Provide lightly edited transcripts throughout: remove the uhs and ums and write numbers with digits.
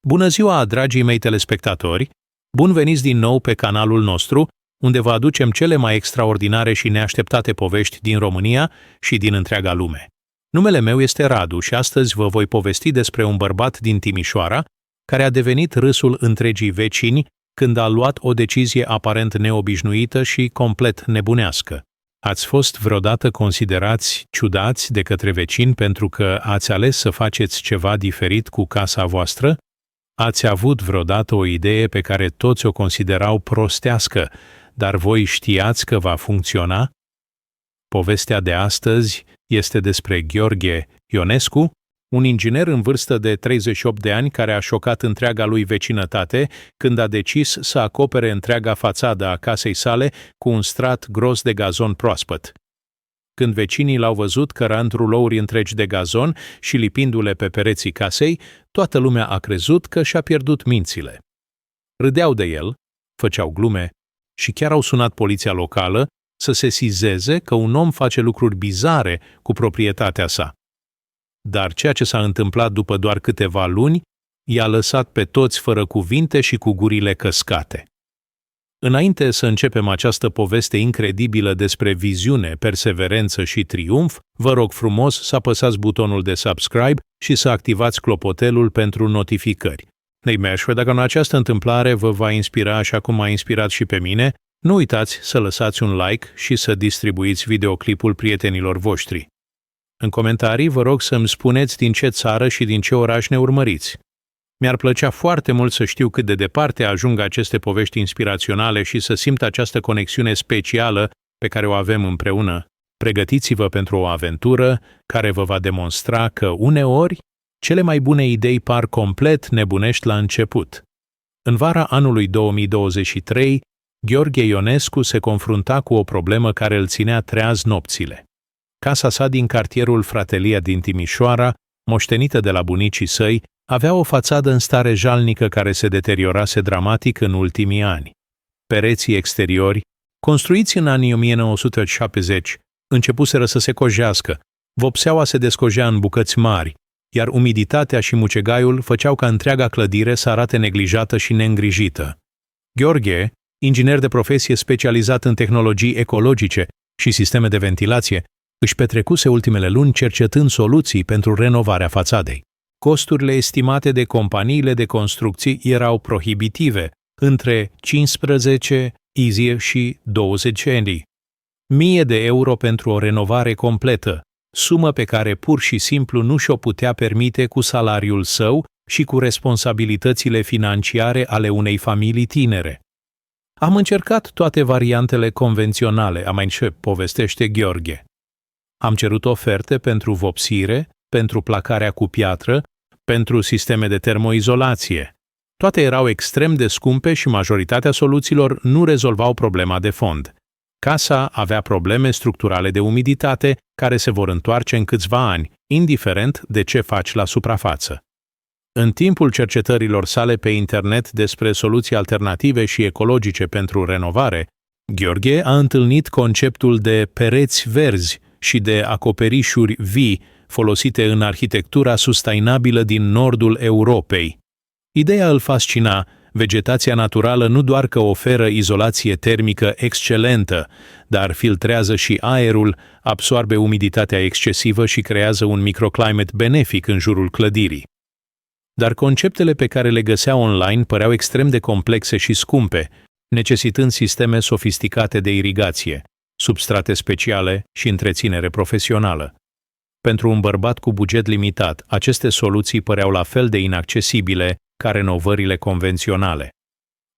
Bună ziua, dragii mei telespectatori! Bun veniți din nou pe canalul nostru, unde vă aducem cele mai extraordinare și neașteptate povești din România și din întreaga lume. Numele meu este Radu și astăzi vă voi povesti despre un bărbat din Timișoara care a devenit râsul întregii vecini când a luat o decizie aparent neobișnuită și complet nebunească. Ați fost vreodată considerați ciudați de către vecini pentru că ați ales să faceți ceva diferit cu casa voastră? Ați avut vreodată o idee pe care toți o considerau prostească, dar voi știați că va funcționa? Povestea de astăzi este despre Gheorghe Ionescu, un inginer în vârstă de 38 de ani care a șocat întreaga lui vecinătate când a decis să acopere întreaga fațadă a casei sale cu un strat gros de gazon proaspăt. Când vecinii l-au văzut cărând rulouri întregi de gazon și lipindu-le pe pereții casei, toată lumea a crezut că și-a pierdut mințile. Râdeau de el, făceau glume și chiar au sunat poliția locală să se sesizeze că un om face lucruri bizare cu proprietatea sa. Dar ceea ce s-a întâmplat după doar câteva luni i-a lăsat pe toți fără cuvinte și cu gurile căscate. Înainte să începem această poveste incredibilă despre viziune, perseverență și triumf, vă rog frumos să apăsați butonul de subscribe și să activați clopoțelul pentru notificări. Dacă această întâmplare vă va inspira așa cum m-a inspirat și pe mine, nu uitați să lăsați un like și să distribuiți videoclipul prietenilor voștri. În comentarii vă rog să-mi spuneți din ce țară și din ce oraș ne urmăriți. Mi-ar plăcea foarte mult să știu cât de departe ajung aceste povești inspiraționale și să simt această conexiune specială pe care o avem împreună. Pregătiți-vă pentru o aventură care vă va demonstra că uneori cele mai bune idei par complet nebunești la început. În vara anului 2023, Gheorghe Ionescu se confrunta cu o problemă care îl ținea treaz nopțile. Casa sa din cartierul Fratelia din Timișoara, moștenită de la bunicii săi, avea o fațadă în stare jalnică care se deteriorase dramatic în ultimii ani. Pereții exteriori, construiți în anii 1970, începuseră să se cojească, vopseaua se descojea în bucăți mari, iar umiditatea și mucegaiul făceau ca întreaga clădire să arate neglijată și neîngrijită. Gheorghe, inginer de profesie specializat în tehnologii ecologice și sisteme de ventilație, își petrecuse ultimele luni cercetând soluții pentru renovarea fațadei. Costurile estimate de companiile de construcții erau prohibitive, între 15 și 20 €. 1000 de euro pentru o renovare completă, sumă pe care pur și simplu nu și-o putea permite cu salariul său și cu responsabilitățile financiare ale unei familii tinere. Am încercat toate variantele convenționale, povestește Gheorghe. Am cerut oferte pentru vopsire, pentru placarea cu piatră, pentru sisteme de termoizolație. Toate erau extrem de scumpe și majoritatea soluțiilor nu rezolvau problema de fond. Casa avea probleme structurale de umiditate care se vor întoarce în câțiva ani, indiferent de ce faci la suprafață. În timpul cercetărilor sale pe internet despre soluții alternative și ecologice pentru renovare, Gheorghe a întâlnit conceptul de pereți verzi și de acoperișuri vii folosite în arhitectura sustenabilă din nordul Europei. Ideea îl fascina. Vegetația naturală nu doar că oferă izolație termică excelentă, dar filtrează și aerul, absorbe umiditatea excesivă și creează un microclimate benefic în jurul clădirii. Dar conceptele pe care le găsea online păreau extrem de complexe și scumpe, necesitând sisteme sofisticate de irigație, substrate speciale și întreținere profesională. Pentru un bărbat cu buget limitat, aceste soluții păreau la fel de inaccesibile ca renovările convenționale.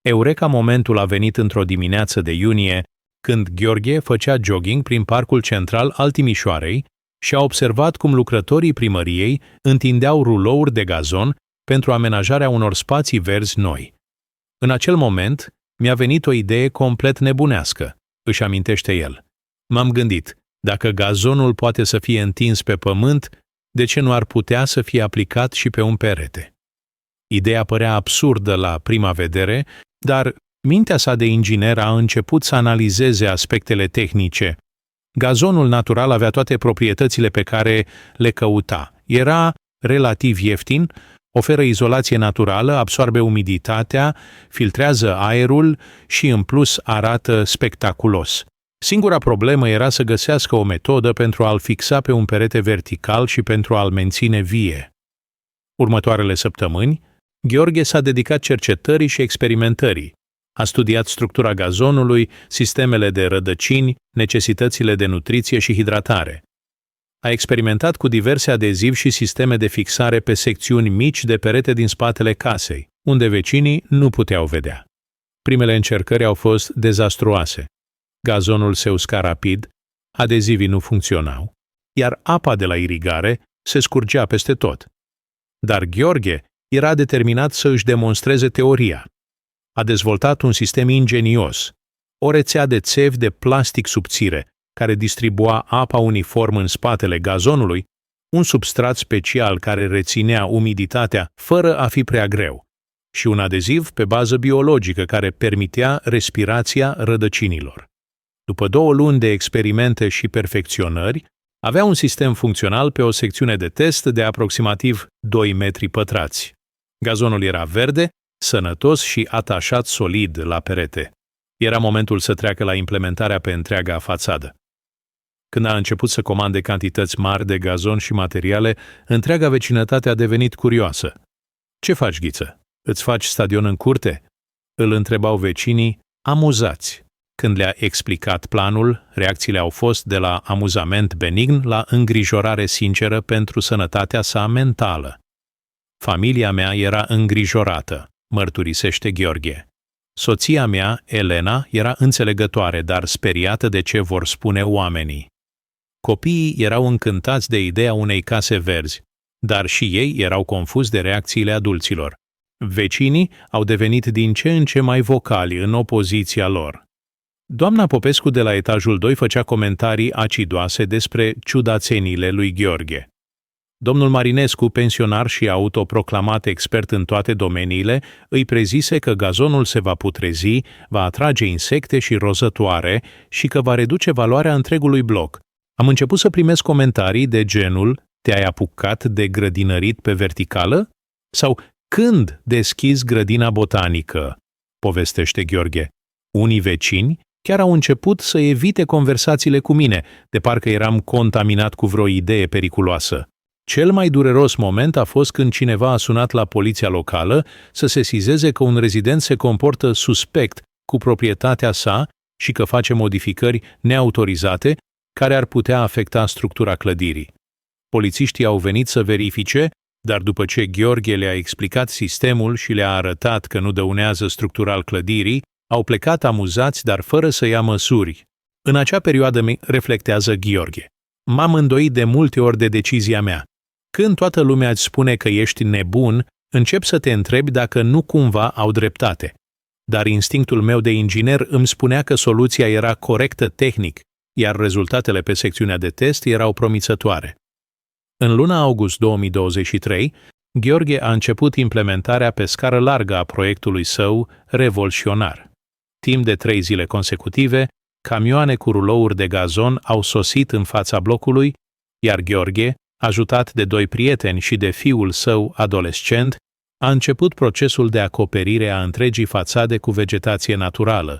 Eureka momentul a venit într-o dimineață de iunie, când Gheorghe făcea jogging prin parcul central al Timișoarei și a observat cum lucrătorii primăriei întindeau rulouri de gazon pentru amenajarea unor spații verzi noi. În acel moment, mi-a venit o idee complet nebunească, își amintește el. M-am gândit, dacă gazonul poate să fie întins pe pământ, de ce nu ar putea să fie aplicat și pe un perete? Ideea părea absurdă la prima vedere, dar mintea sa de inginer a început să analizeze aspectele tehnice. Gazonul natural avea toate proprietățile pe care le căuta. Era relativ ieftin, Oferă izolație naturală, absorbe umiditatea, filtrează aerul și, în plus, arată spectaculos. Singura problemă era să găsească o metodă pentru a-l fixa pe un perete vertical și pentru a-l menține vie. Următoarele săptămâni, Gheorghe s-a dedicat cercetării și experimentării. A studiat structura gazonului, sistemele de rădăcini, necesitățile de nutriție și hidratare. A experimentat cu diverse adezivi și sisteme de fixare pe secțiuni mici de perete din spatele casei, unde vecinii nu puteau vedea. Primele încercări au fost dezastruoase. Gazonul se usca rapid, adezivii nu funcționau, iar apa de la irigare se scurgea peste tot. Dar Gheorghe era determinat să își demonstreze teoria. A dezvoltat un sistem ingenios, o rețea de țevi de plastic subțire, care distribua apa uniform în spatele gazonului, un substrat special care reținea umiditatea fără a fi prea greu, și un adeziv pe bază biologică care permitea respirația rădăcinilor. După 2 luni de experimente și perfecționări, avea un sistem funcțional pe o secțiune de test de aproximativ 2 metri pătrați. Gazonul era verde, sănătos și atașat solid la perete. Era momentul să treacă la implementarea pe întreaga fațadă. Când a început să comande cantități mari de gazon și materiale, întreaga vecinătate a devenit curioasă. „Ce faci, Ghiță? Îți faci stadion în curte?" îl întrebau vecinii, amuzați. Când le-a explicat planul, reacțiile au fost de la amuzament benign la îngrijorare sinceră pentru sănătatea sa mentală. „Familia mea era îngrijorată", mărturisește Gheorghe. „Soția mea, Elena, era înțelegătoare, dar speriată de ce vor spune oamenii. Copiii erau încântați de ideea unei case verzi, dar și ei erau confuzi de reacțiile adulților. Vecinii au devenit din ce în ce mai vocali în opoziția lor." Doamna Popescu de la etajul 2 făcea comentarii acidoase despre ciudățeniile lui Gheorghe. Domnul Marinescu, pensionar și autoproclamat expert în toate domeniile, îi prezise că gazonul se va putrezi, va atrage insecte și rozătoare și că va reduce valoarea întregului bloc. Am început să primesc comentarii de genul: „Te-ai apucat de grădinărit pe verticală?" Sau „Când deschizi grădina botanică?" povestește Gheorghe. Unii vecini chiar au început să evite conversațiile cu mine, de parcă eram contaminat cu vreo idee periculoasă. Cel mai dureros moment a fost când cineva a sunat la poliția locală să sesizeze că un rezident se comportă suspect cu proprietatea sa și că face modificări neautorizate care ar putea afecta structura clădirii. Polițiștii au venit să verifice, dar după ce Gheorghe le-a explicat sistemul și le-a arătat că nu dăunează structural clădirii, au plecat amuzați, dar fără să ia măsuri. În acea perioadă, reflectează Gheorghe, m-am îndoit de multe ori de decizia mea. Când toată lumea îți spune că ești nebun, încep să te întrebi dacă nu cumva au dreptate. Dar instinctul meu de inginer îmi spunea că soluția era corectă tehnic, iar rezultatele pe secțiunea de test erau promițătoare. În luna august 2023, Gheorghe a început implementarea pe scară largă a proiectului său revoluționar. Timp de 3 zile consecutive, camioane cu rulouri de gazon au sosit în fața blocului, iar Gheorghe, ajutat de 2 prieteni și de fiul său adolescent, a început procesul de acoperire a întregii fațade cu vegetație naturală.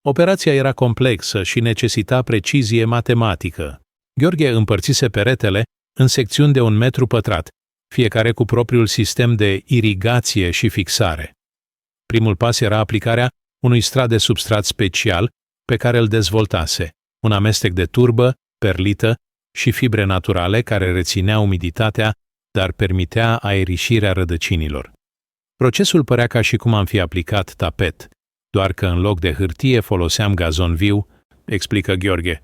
Operația era complexă și necesita precizie matematică. Gheorghe împărțise peretele în secțiuni de 1 metru pătrat, fiecare cu propriul sistem de irigație și fixare. Primul pas era aplicarea unui strat de substrat special pe care îl dezvoltase, un amestec de turbă, perlită și fibre naturale care reținea umiditatea, dar permitea aerișirea rădăcinilor. Procesul părea ca și cum am fi aplicat tapet, doar că în loc de hârtie foloseam gazon viu, explică Gheorghe.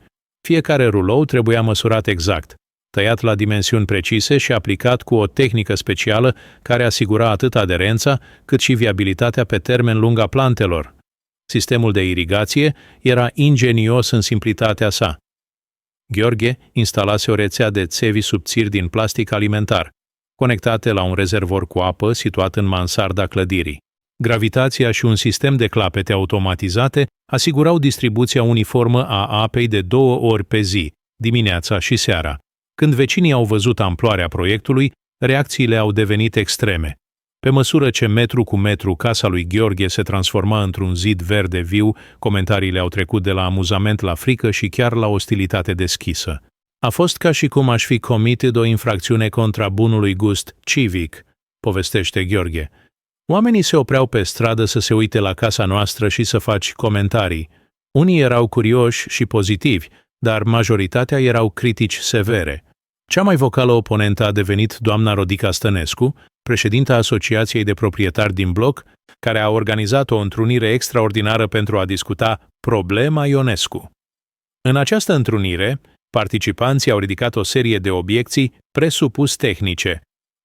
Fiecare rulou trebuia măsurat exact, tăiat la dimensiuni precise și aplicat cu o tehnică specială care asigura atât aderența cât și viabilitatea pe termen lung a plantelor. Sistemul de irigație era ingenios în simplitatea sa. Gheorghe instalase o rețea de țevi subțiri din plastic alimentar, conectate la un rezervor cu apă situat în mansarda clădirii. Gravitația și un sistem de clapete automatizate asigurau distribuția uniformă a apei de 2 ori pe zi, dimineața și seara. Când vecinii au văzut amploarea proiectului, reacțiile au devenit extreme. Pe măsură ce metru cu metru casa lui Gheorghe se transforma într-un zid verde viu, comentariile au trecut de la amuzament la frică și chiar la ostilitate deschisă. A fost ca și cum aș fi committed o infracțiune contra bunului gust civic, povestește Gheorghe. Oamenii se opreau pe stradă să se uite la casa noastră și să faci comentarii. Unii erau curioși și pozitivi, dar majoritatea erau critici severe. Cea mai vocală oponentă a devenit doamna Rodica Stănescu, președinta Asociației de Proprietari din bloc, care a organizat o întrunire extraordinară pentru a discuta problema Ionescu. În această întrunire, participanții au ridicat o serie de obiecții presupus tehnice.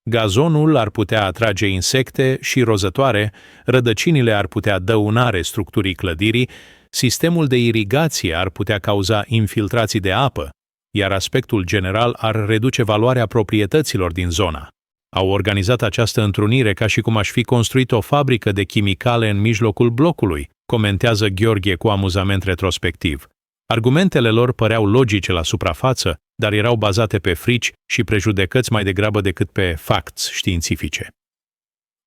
Gazonul ar putea atrage insecte și rozătoare, rădăcinile ar putea dăuna structurii clădirii, sistemul de irigație ar putea cauza infiltrații de apă, iar aspectul general ar reduce valoarea proprietăților din zona. Au organizat această întrunire ca și cum aș fi construit o fabrică de chimicale în mijlocul blocului, comentează Gheorghe cu amuzament retrospectiv. Argumentele lor păreau logice la suprafață, dar erau bazate pe frici și prejudecăți mai degrabă decât pe facts științifice.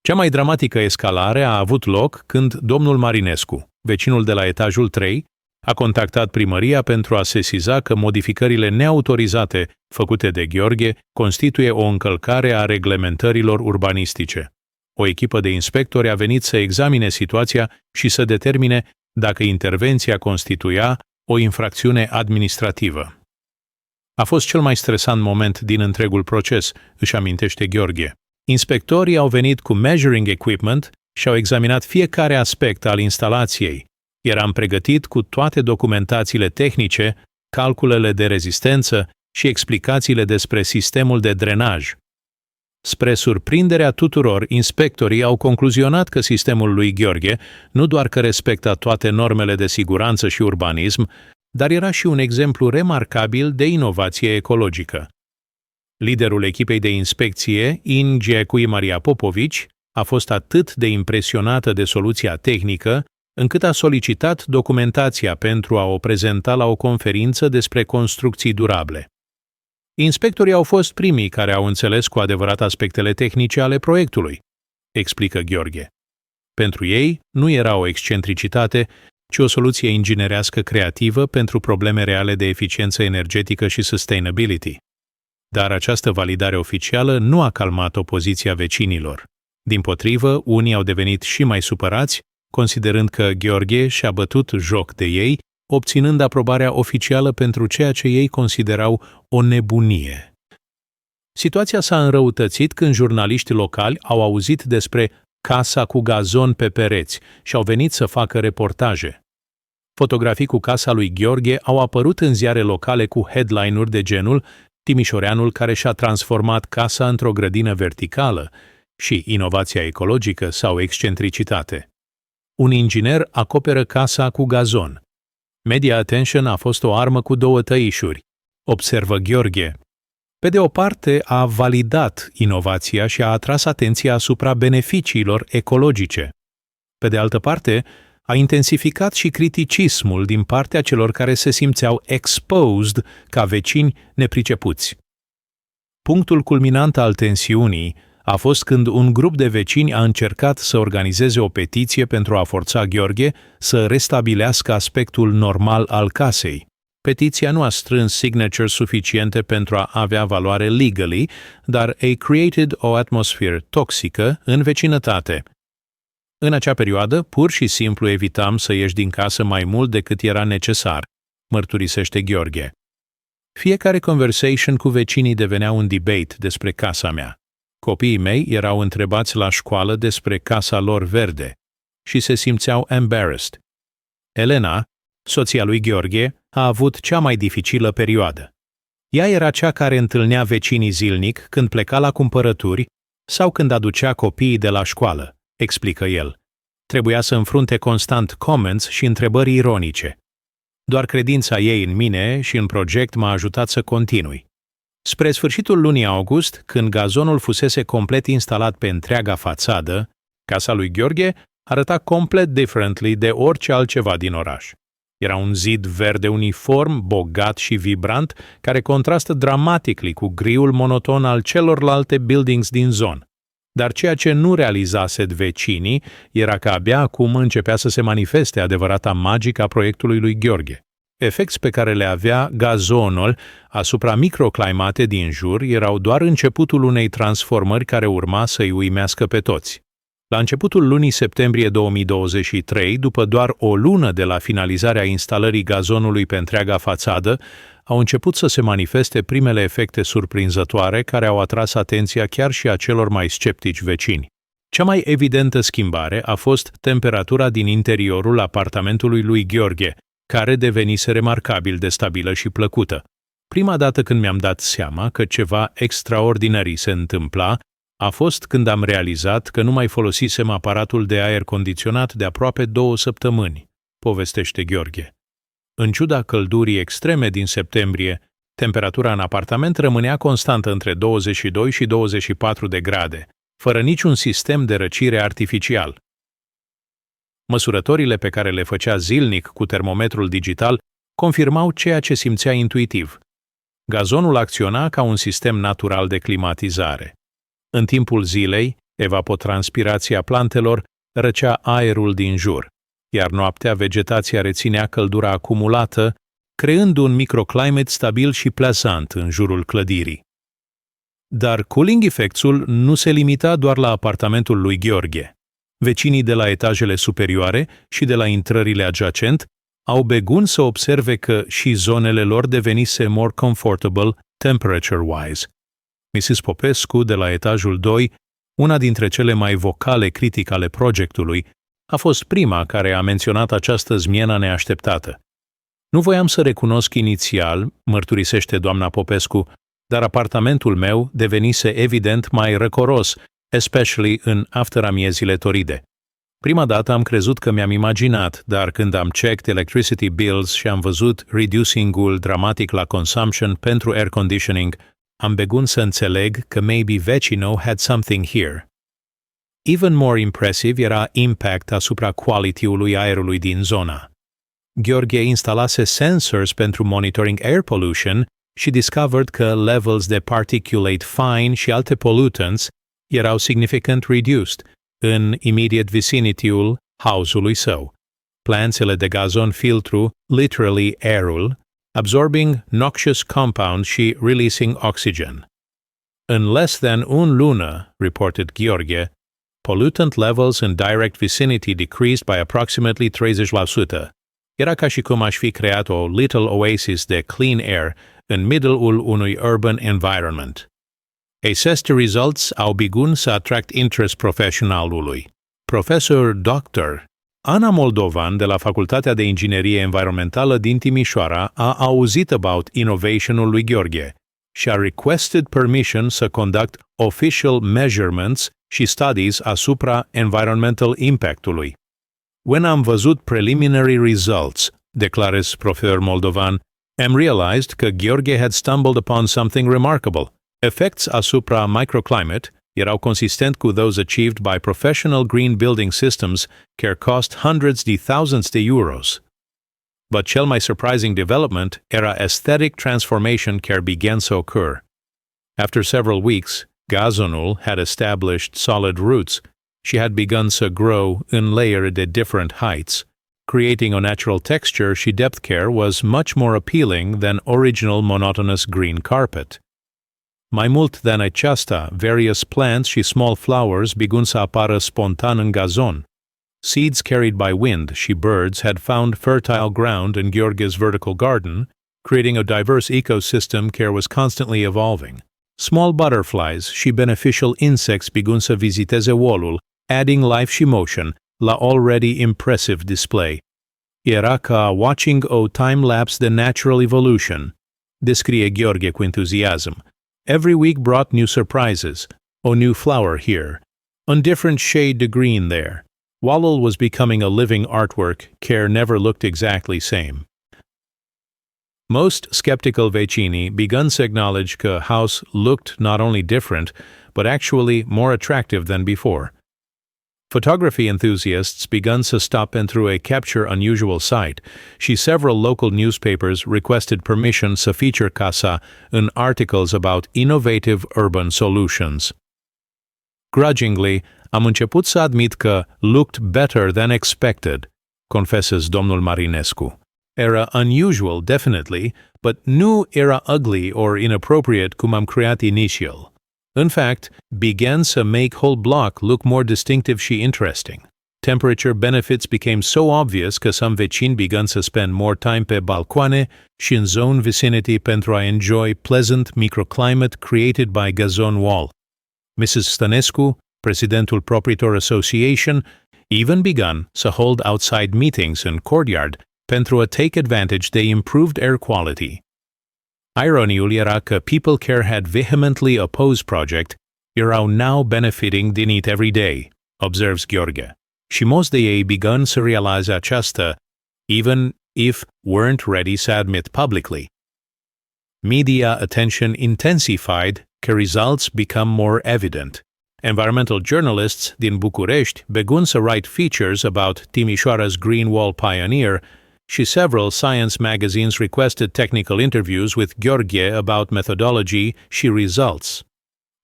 Cea mai dramatică escalare a avut loc când domnul Marinescu, vecinul de la etajul 3, a contactat primăria pentru a sesiza că modificările neautorizate făcute de Gheorghe constituie o încălcare a reglementărilor urbanistice. O echipă de inspectori a venit să examine situația și să determine dacă intervenția constituia o infracțiune administrativă. A fost cel mai stresant moment din întregul proces, își amintește Gheorghe. Inspectorii au venit cu measuring equipment și au examinat fiecare aspect al instalației. Eram pregătit cu toate documentațiile tehnice, calculele de rezistență și explicațiile despre sistemul de drenaj. Spre surprinderea tuturor, inspectorii au concluzionat că sistemul lui Gheorghe nu doar că respecta toate normele de siguranță și urbanism, dar era și un exemplu remarcabil de inovație ecologică. Liderul echipei de inspecție, Ingecui Maria Popovici, a fost atât de impresionată de soluția tehnică, încât a solicitat documentația pentru a o prezenta la o conferință despre construcții durabile. Inspectorii au fost primii care au înțeles cu adevărat aspectele tehnice ale proiectului, explică Gheorghe. Pentru ei nu era o excentricitate, ci o soluție inginerească creativă pentru probleme reale de eficiență energetică și sustainability. Dar această validare oficială nu a calmat opoziția vecinilor. Dimpotrivă, unii au devenit și mai supărați, considerând că Gheorghe și-a bătut joc de ei, obținând aprobarea oficială pentru ceea ce ei considerau o nebunie. Situația s-a înrăutățit când jurnaliștii locali au auzit despre casa cu gazon pe pereți și au venit să facă reportaje. Fotografii cu casa lui Gheorghe au apărut în ziare locale cu headline-uri de genul Timișoreanul care și-a transformat casa într-o grădină verticală și inovația ecologică sau excentricitate. Un inginer acoperă casa cu gazon. Media attention a fost o armă cu două tăișuri, observă Gheorghe. Pe de o parte, a validat inovația și a atras atenția asupra beneficiilor ecologice. Pe de altă parte, a intensificat și criticismul din partea celor care se simțeau exposed ca vecini nepricepuți. Punctul culminant al tensiunii a fost când un grup de vecini a încercat să organizeze o petiție pentru a forța Gheorghe să restabilească aspectul normal al casei. Petiția nu a strâns signatures suficiente pentru a avea valoare legally, dar a created o atmosferă toxică în vecinătate. În acea perioadă, pur și simplu evitam să ieși din casă mai mult decât era necesar, mărturisește Gheorghe. Fiecare conversation cu vecinii devenea un debate despre casa mea. Copiii mei erau întrebați la școală despre casa lor verde și se simțeau embarrassed. Elena, soția lui Gheorghe, a avut cea mai dificilă perioadă. Ea era cea care întâlnea vecinii zilnic când pleca la cumpărături sau când aducea copiii de la școală, explică el. Trebuia să înfrunte constant comments și întrebări ironice. Doar credința ei în mine și în proiect m-a ajutat să continui. Spre sfârșitul lunii august, când gazonul fusese complet instalat pe întreaga fațadă, casa lui Gheorghe arăta complet differently de orice altceva din oraș. Era un zid verde uniform, bogat și vibrant, care contrastă dramatically cu griul monoton al celorlalte buildings din zonă. Dar ceea ce nu realizase vecinii era că abia acum începea să se manifeste adevărata magică a proiectului lui Gheorghe. Efecți pe care le avea gazonul asupra microclimate din jur erau doar începutul unei transformări care urma să-i uimească pe toți. La începutul lunii septembrie 2023, după doar o lună de la finalizarea instalării gazonului pe întreaga fațadă, au început să se manifeste primele efecte surprinzătoare care au atras atenția chiar și a celor mai sceptici vecini. Cea mai evidentă schimbare a fost temperatura din interiorul apartamentului lui Gheorghe, care devenise remarcabil de stabilă și plăcută. Prima dată când mi-am dat seama că ceva extraordinar se întâmpla a fost când am realizat că nu mai folosisem aparatul de aer condiționat de aproape 2 săptămâni, povestește Gheorghe. În ciuda căldurii extreme din septembrie, temperatura în apartament rămânea constantă între 22 și 24 de grade, fără niciun sistem de răcire artificial. Măsurătorile pe care le făcea zilnic cu termometrul digital confirmau ceea ce simțea intuitiv. Gazonul acționa ca un sistem natural de climatizare. În timpul zilei, evapotranspirația plantelor răcea aerul din jur, iar noaptea vegetația reținea căldura acumulată, creând un microclimat stabil și plezant în jurul clădirii. Dar cooling effects-ul nu se limita doar la apartamentul lui Gheorghe. Vecinii de la etajele superioare și de la intrările adjacent au begun să observe că și zonele lor devenise more comfortable temperature-wise. Mrs. Popescu, de la etajul 2, una dintre cele mai vocale critici ale proiectului, a fost prima care a menționat această zmienă neașteptată. Nu voiam să recunosc inițial, mărturisește doamna Popescu, dar apartamentul meu devenise evident mai răcoros, especially în afteramiezile toride. Prima dată am crezut că mi-am imaginat, dar când am checked electricity bills și am văzut reducing-ul dramatic la consumption pentru air conditioning, am begun să înțeleg că maybe Vecinii had something here. Even more impressive era impact asupra quality-ului aerului din zona. Gheorghe instalase sensors pentru monitoring air pollution și discovered că levels de particulate fine și alte pollutants erau significant reduced în immediate vicinity-ul house-ului său. Planțele de gazon filtru, literally aerul, absorbing noxious compound și releasing oxygen. In less than un lună, reported Gheorghe, pollutant levels in direct vicinity decreased by approximately 30%. Era ca și cum aș fi creat o little oasis de clean air în middle-ul unui urban environment. Aceste results au begun să atract interest profesionalului. Profesor Dr. Ana Moldovan de la Facultatea de Inginerie Environmentală din Timișoara a auzit about innovation-ul lui Gheorghe și a requested permission să conduct official measurements și studies asupra environmental impact-ului. When am văzut preliminary results, declares profesor Moldovan, am realized că Gheorghe had stumbled upon something remarkable. Effects asupra microclimate erau consistent cu those achieved by professional green building systems care cost hundreds de thousands de euros. But cel mai surprising development era aesthetic transformation care began to occur. After several weeks, gazonul had established solid roots. She had begun to grow in layers at different heights. Creating a natural texture și depth care was much more appealing than original monotonous green carpet. Mai mult than aceasta, various plants și small flowers begun să apară spontan în gazon. Seeds carried by wind și birds had found fertile ground in Gheorghe's vertical garden, creating a diverse ecosystem care was constantly evolving. Small butterflies și beneficial insects begun să viziteze wall-ul, adding life și motion la already impressive display. Era ca watching a time-lapse de natural evolution, descrie Gheorghe cu entuziasm. Every week brought new surprises, a new flower here, a different shade de green there. Wall was becoming a living artwork, care never looked exactly same. Most skeptical vecinii begun to acknowledge că house looked not only different, but actually more attractive than before. Photography enthusiasts begun to stop pentru a capture unusual sight, și several local newspapers requested permission to feature casa in articles about innovative urban solutions. Grudgingly, am început să admit că looked better than expected, confesses domnul Marinescu. Era unusual, definitely, but nu era ugly or inappropriate cum am creat inițial. In fact, began to make whole block look more distinctive și interesting. Temperature benefits became so obvious că some vecini began to spend more time pe balcoane și în zone vicinity pentru a enjoy pleasant microclimate created by gazon wall. Mrs. Stănescu, presidentul Proprietor Association, even begun to hold outside meetings in courtyard pentru a take advantage de improved air quality. Ironiul era că people care had vehemently opposed project erau now benefiting din it every day, observes Gheorghe. Și most de ei begun să realize aceasta, even if weren't ready to admit publicly. Media attention intensified, că results become more evident. Environmental journalists din București begun să write features about Timișoara's Green Wall Pioneer și several science magazines requested technical interviews with Gheorghe about methodology și results.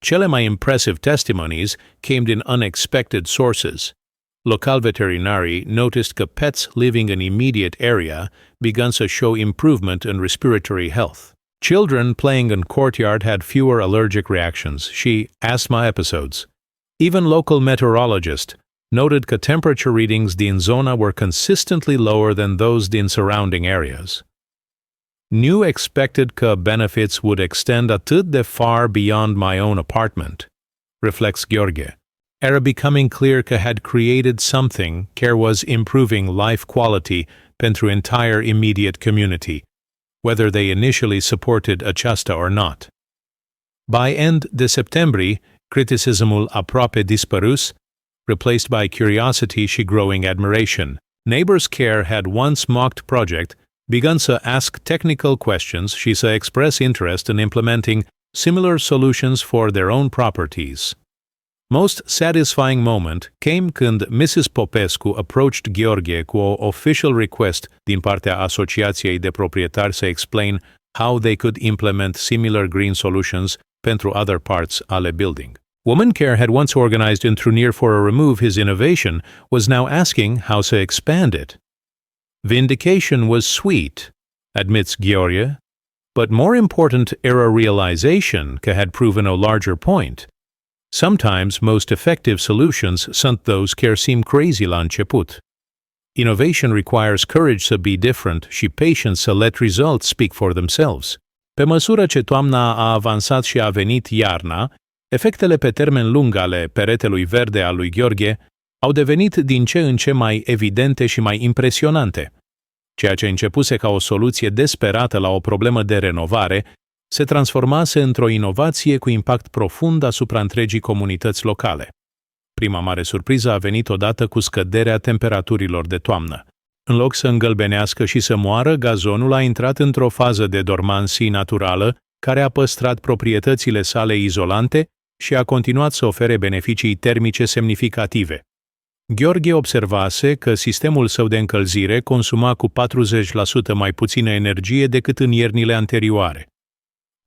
Cele mai impressive testimonies came in unexpected sources. Local veterinarii noticed that pets living in immediate area began to show improvement in respiratory health. Children playing in courtyard had fewer allergic reactions și asthma episodes. Even local meteorologists noted that temperature readings din zona were consistently lower than those din surrounding areas. New expected că benefits would extend atât de far beyond my own apartment, reflects Gheorghe. Era becoming clear că had created something care was improving life quality pentru entire immediate community, whether they initially supported aceasta or not. By end de septembrie, criticismul aproape dispărus, replaced by curiosity și growing admiration. Neighbors care had once mocked project, begun to ask technical questions și to express interest in implementing similar solutions for their own properties. Most satisfying moment came când Mrs. Popescu approached Gheorghe cu o official request din partea Asociației de Proprietari to explain how they could implement similar green solutions pentru other parts ale building. Woman Care had once organized întruniri for a remove his innovation, was now asking how to expand it. Vindication was sweet, admits Gheorghe, but more important era realization că had proven a larger point. Sometimes most effective solutions sunt those care seem crazy la început. Innovation requires courage to be different și patience to let results speak for themselves. Pe măsură ce toamna a avansat și a venit iarna, efectele pe termen lung ale peretelui verde al lui Gheorghe au devenit din ce în ce mai evidente și mai impresionante. Ceea ce începuse ca o soluție desperată la o problemă de renovare se transformase într-o inovație cu impact profund asupra întregii comunități locale. Prima mare surpriză a venit odată cu scăderea temperaturilor de toamnă. În loc să îngălbenească și să moară, gazonul a intrat într-o fază de dormanție naturală care a păstrat proprietățile sale izolante și a continuat să ofere beneficii termice semnificative. Gheorghe observase că sistemul său de încălzire consuma cu 40% mai puțină energie decât în iernile anterioare.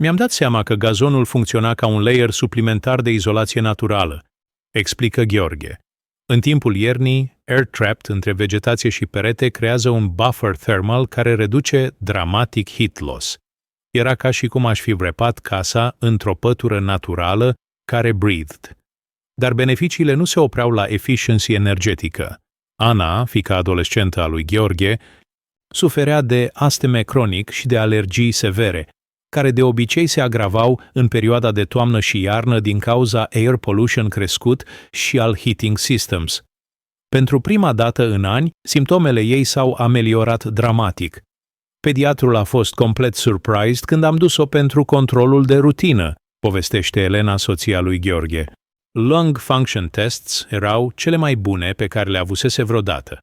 Mi-am dat seama că gazonul funcționa ca un layer suplimentar de izolație naturală, explică Gheorghe. În timpul iernii, air trapped între vegetație și perete creează un buffer thermal care reduce dramatic heat loss. Era ca și cum aș fi vrepat casa într-o pătură naturală care breathed. Dar beneficiile nu se opreau la efficiency energetică. Ana, fiica adolescentă a lui Gheorghe, suferea de astme cronic și de alergii severe, care de obicei se agravau în perioada de toamnă și iarnă din cauza air pollution crescut și al heating systems. Pentru prima dată în ani, simptomele ei s-au ameliorat dramatic. Pediatrul a fost complet surprised când am dus-o pentru controlul de rutină, povestește Elena, soția lui Gheorghe. Lung function tests erau cele mai bune pe care le avusese vreodată.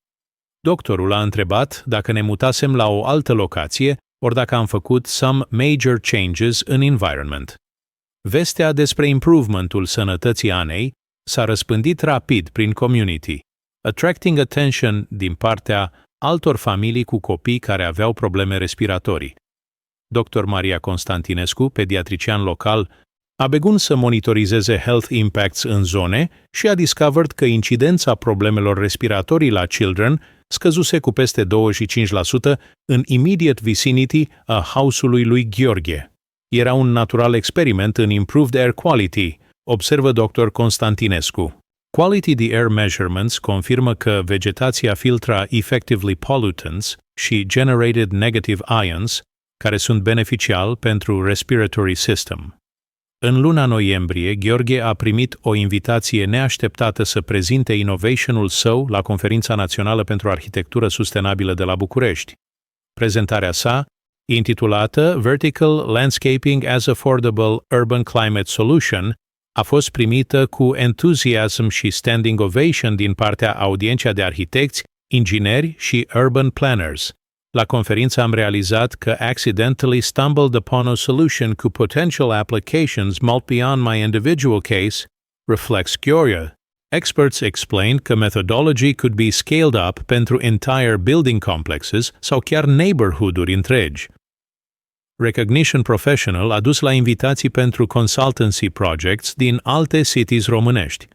Doctorul a întrebat dacă ne mutasem la o altă locație ori dacă am făcut some major changes in environment. Vestea despre improvementul sănătății Anei s-a răspândit rapid prin community, attracting attention din partea altor familii cu copii care aveau probleme respiratorii. Dr. Maria Constantinescu, pediatrician local, A begun să monitorizeze health impacts în zone și a discovered că incidența problemelor respiratorii la children scăzuse cu peste 25% în immediate vicinity a house-ului lui Gheorghe. Era un natural experiment în improved air quality, observă dr. Constantinescu. Quality the air measurements confirmă că vegetația filtra effectively pollutants și generated negative ions, care sunt beneficial pentru respiratory system. În luna noiembrie, Gheorghe a primit o invitație neașteptată să prezinte innovationul său la Conferința Națională pentru Arhitectură Sustenabilă de la București. Prezentarea sa, intitulată Vertical Landscaping as Affordable Urban Climate Solution, a fost primită cu entuziasm și standing ovation din partea audienței de arhitecți, ingineri și urban planners. La conferință am realizat că accidentally stumbled upon a solution cu potential applications mult beyond my individual case, reflects Gheorghe. Experts explained că methodology could be scaled up pentru entire building complexes sau chiar neighborhood-uri întregi. Recognition Professional a dus la invitații pentru consultancy projects din alte cities românești.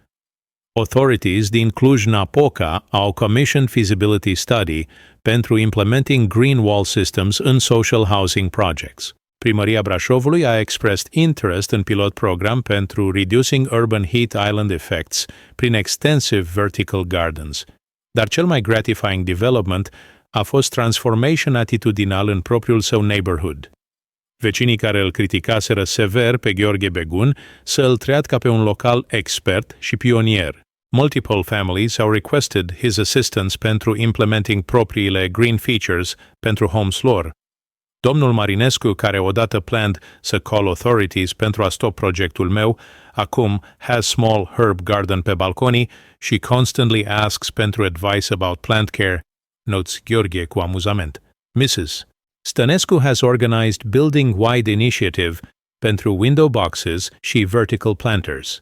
Authorities din Cluj-Napoca au commissioned feasibility study pentru implementing green wall systems în social housing projects. Primăria Brașovului a expressed interest în pilot program pentru reducing urban heat island effects prin extensive vertical gardens. Dar cel mai gratifying development a fost transformation atitudinal în propriul său neighborhood. Vecinii care îl criticaseră sever pe Gheorghe Begun să-l treadă ca pe un local expert și pionier. Multiple families au requested his assistance pentru implementing propriile green features pentru homes lor. Domnul Marinescu, care odată planned să call authorities pentru a stop proiectul meu, acum has small herb garden pe balconii și constantly asks pentru advice about plant care, notes Gheorghe cu amuzament. Mrs. Stănescu has organized building-wide initiative pentru window boxes și vertical planters.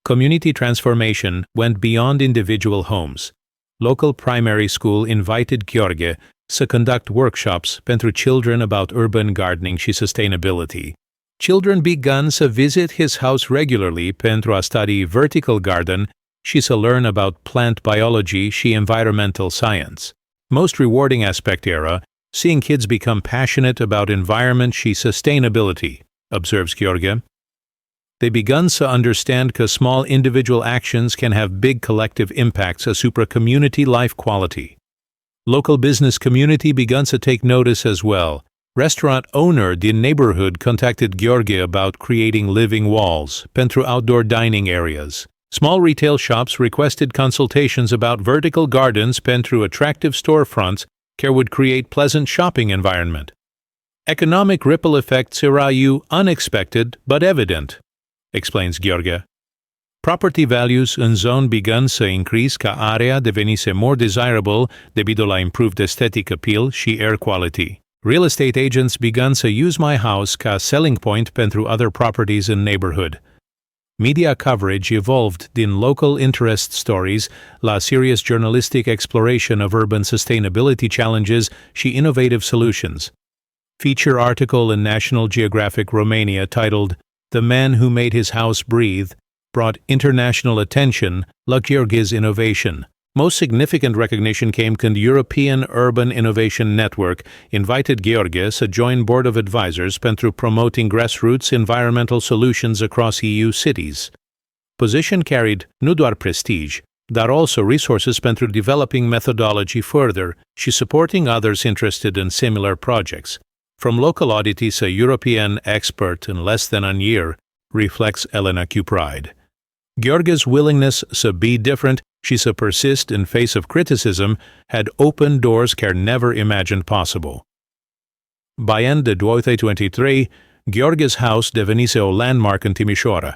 Community transformation went beyond individual homes. Local primary school invited Gheorghe to conduct workshops pentru children about urban gardening și sustainability. Children began to visit his house regularly pentru a study vertical garden și to learn about plant biology și environmental science. Most rewarding aspect era seeing kids become passionate about environment și sustainability, observes Gheorghe. They begun to understand that small individual actions can have big collective impacts asupra community life quality. Local business community began to take notice as well. Restaurant owner din neighborhood contacted Gheorghe about creating living walls pentru outdoor dining areas. Small retail shops requested consultations about vertical gardens pentru attractive storefronts care would create pleasant shopping environment. Economic ripple effects erau unexpected but evident, explains Gheorghe. Property values in zone began to increase ca area devenise more desirable debido la improved aesthetic appeal și air quality. Real estate agents began to use my house ca selling point pentru other properties in neighborhood. Media coverage evolved din local interest stories la serious journalistic exploration of urban sustainability challenges și innovative solutions. Feature article in National Geographic Romania titled The Man Who Made His House Breathe brought international attention la Gheorghe's innovation. Most significant recognition came când European Urban Innovation Network invited Gheorghe to join Board of Advisors pentru promoting grassroots environmental solutions across EU cities. Position carried nu doar prestige, dar also resources pentru developing methodology further și supporting others interested in similar projects. From local oddity to European expert in less than a year, reflects Elena Q. Pride. Gheorghe's willingness to be different și to persist in face of criticism had opened doors care never imagined possible. By end de 2023, Gheorghe's house devenise o landmark în Timișoara.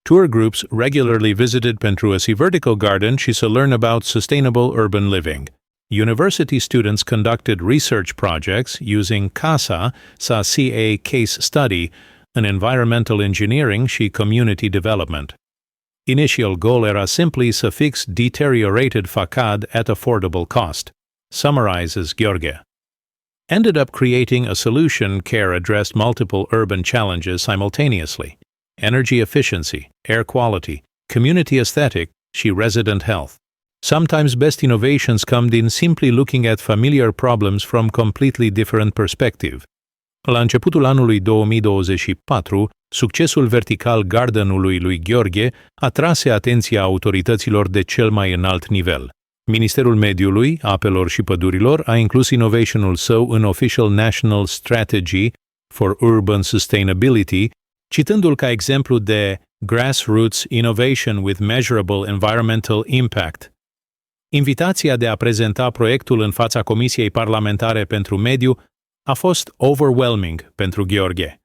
Tour groups regularly visited pentru a see vertical garden și to learn about sustainable urban living. University students conducted research projects using CASA sa CA case study in environmental engineering și community development. Initial goal era simply to fix deteriorated facade at affordable cost, summarizes Gheorghe. Ended up creating a solution care addressed multiple urban challenges simultaneously. energy efficiency, air quality, community aesthetic și resident health. Sometimes best innovations come din simply looking at familiar problems from completely different perspective. La începutul anului 2024, succesul vertical gardenului lui Gheorghe atrase atenția autorităților de cel mai înalt nivel. Ministerul Mediului, Apelor și Pădurilor a inclus innovationul său în Official National Strategy for Urban Sustainability, citându-l ca exemplu de Grassroots Innovation with Measurable Environmental Impact. Invitația de a prezenta proiectul în fața Comisiei Parlamentare pentru Mediu a fost overwhelming pentru Gheorghe.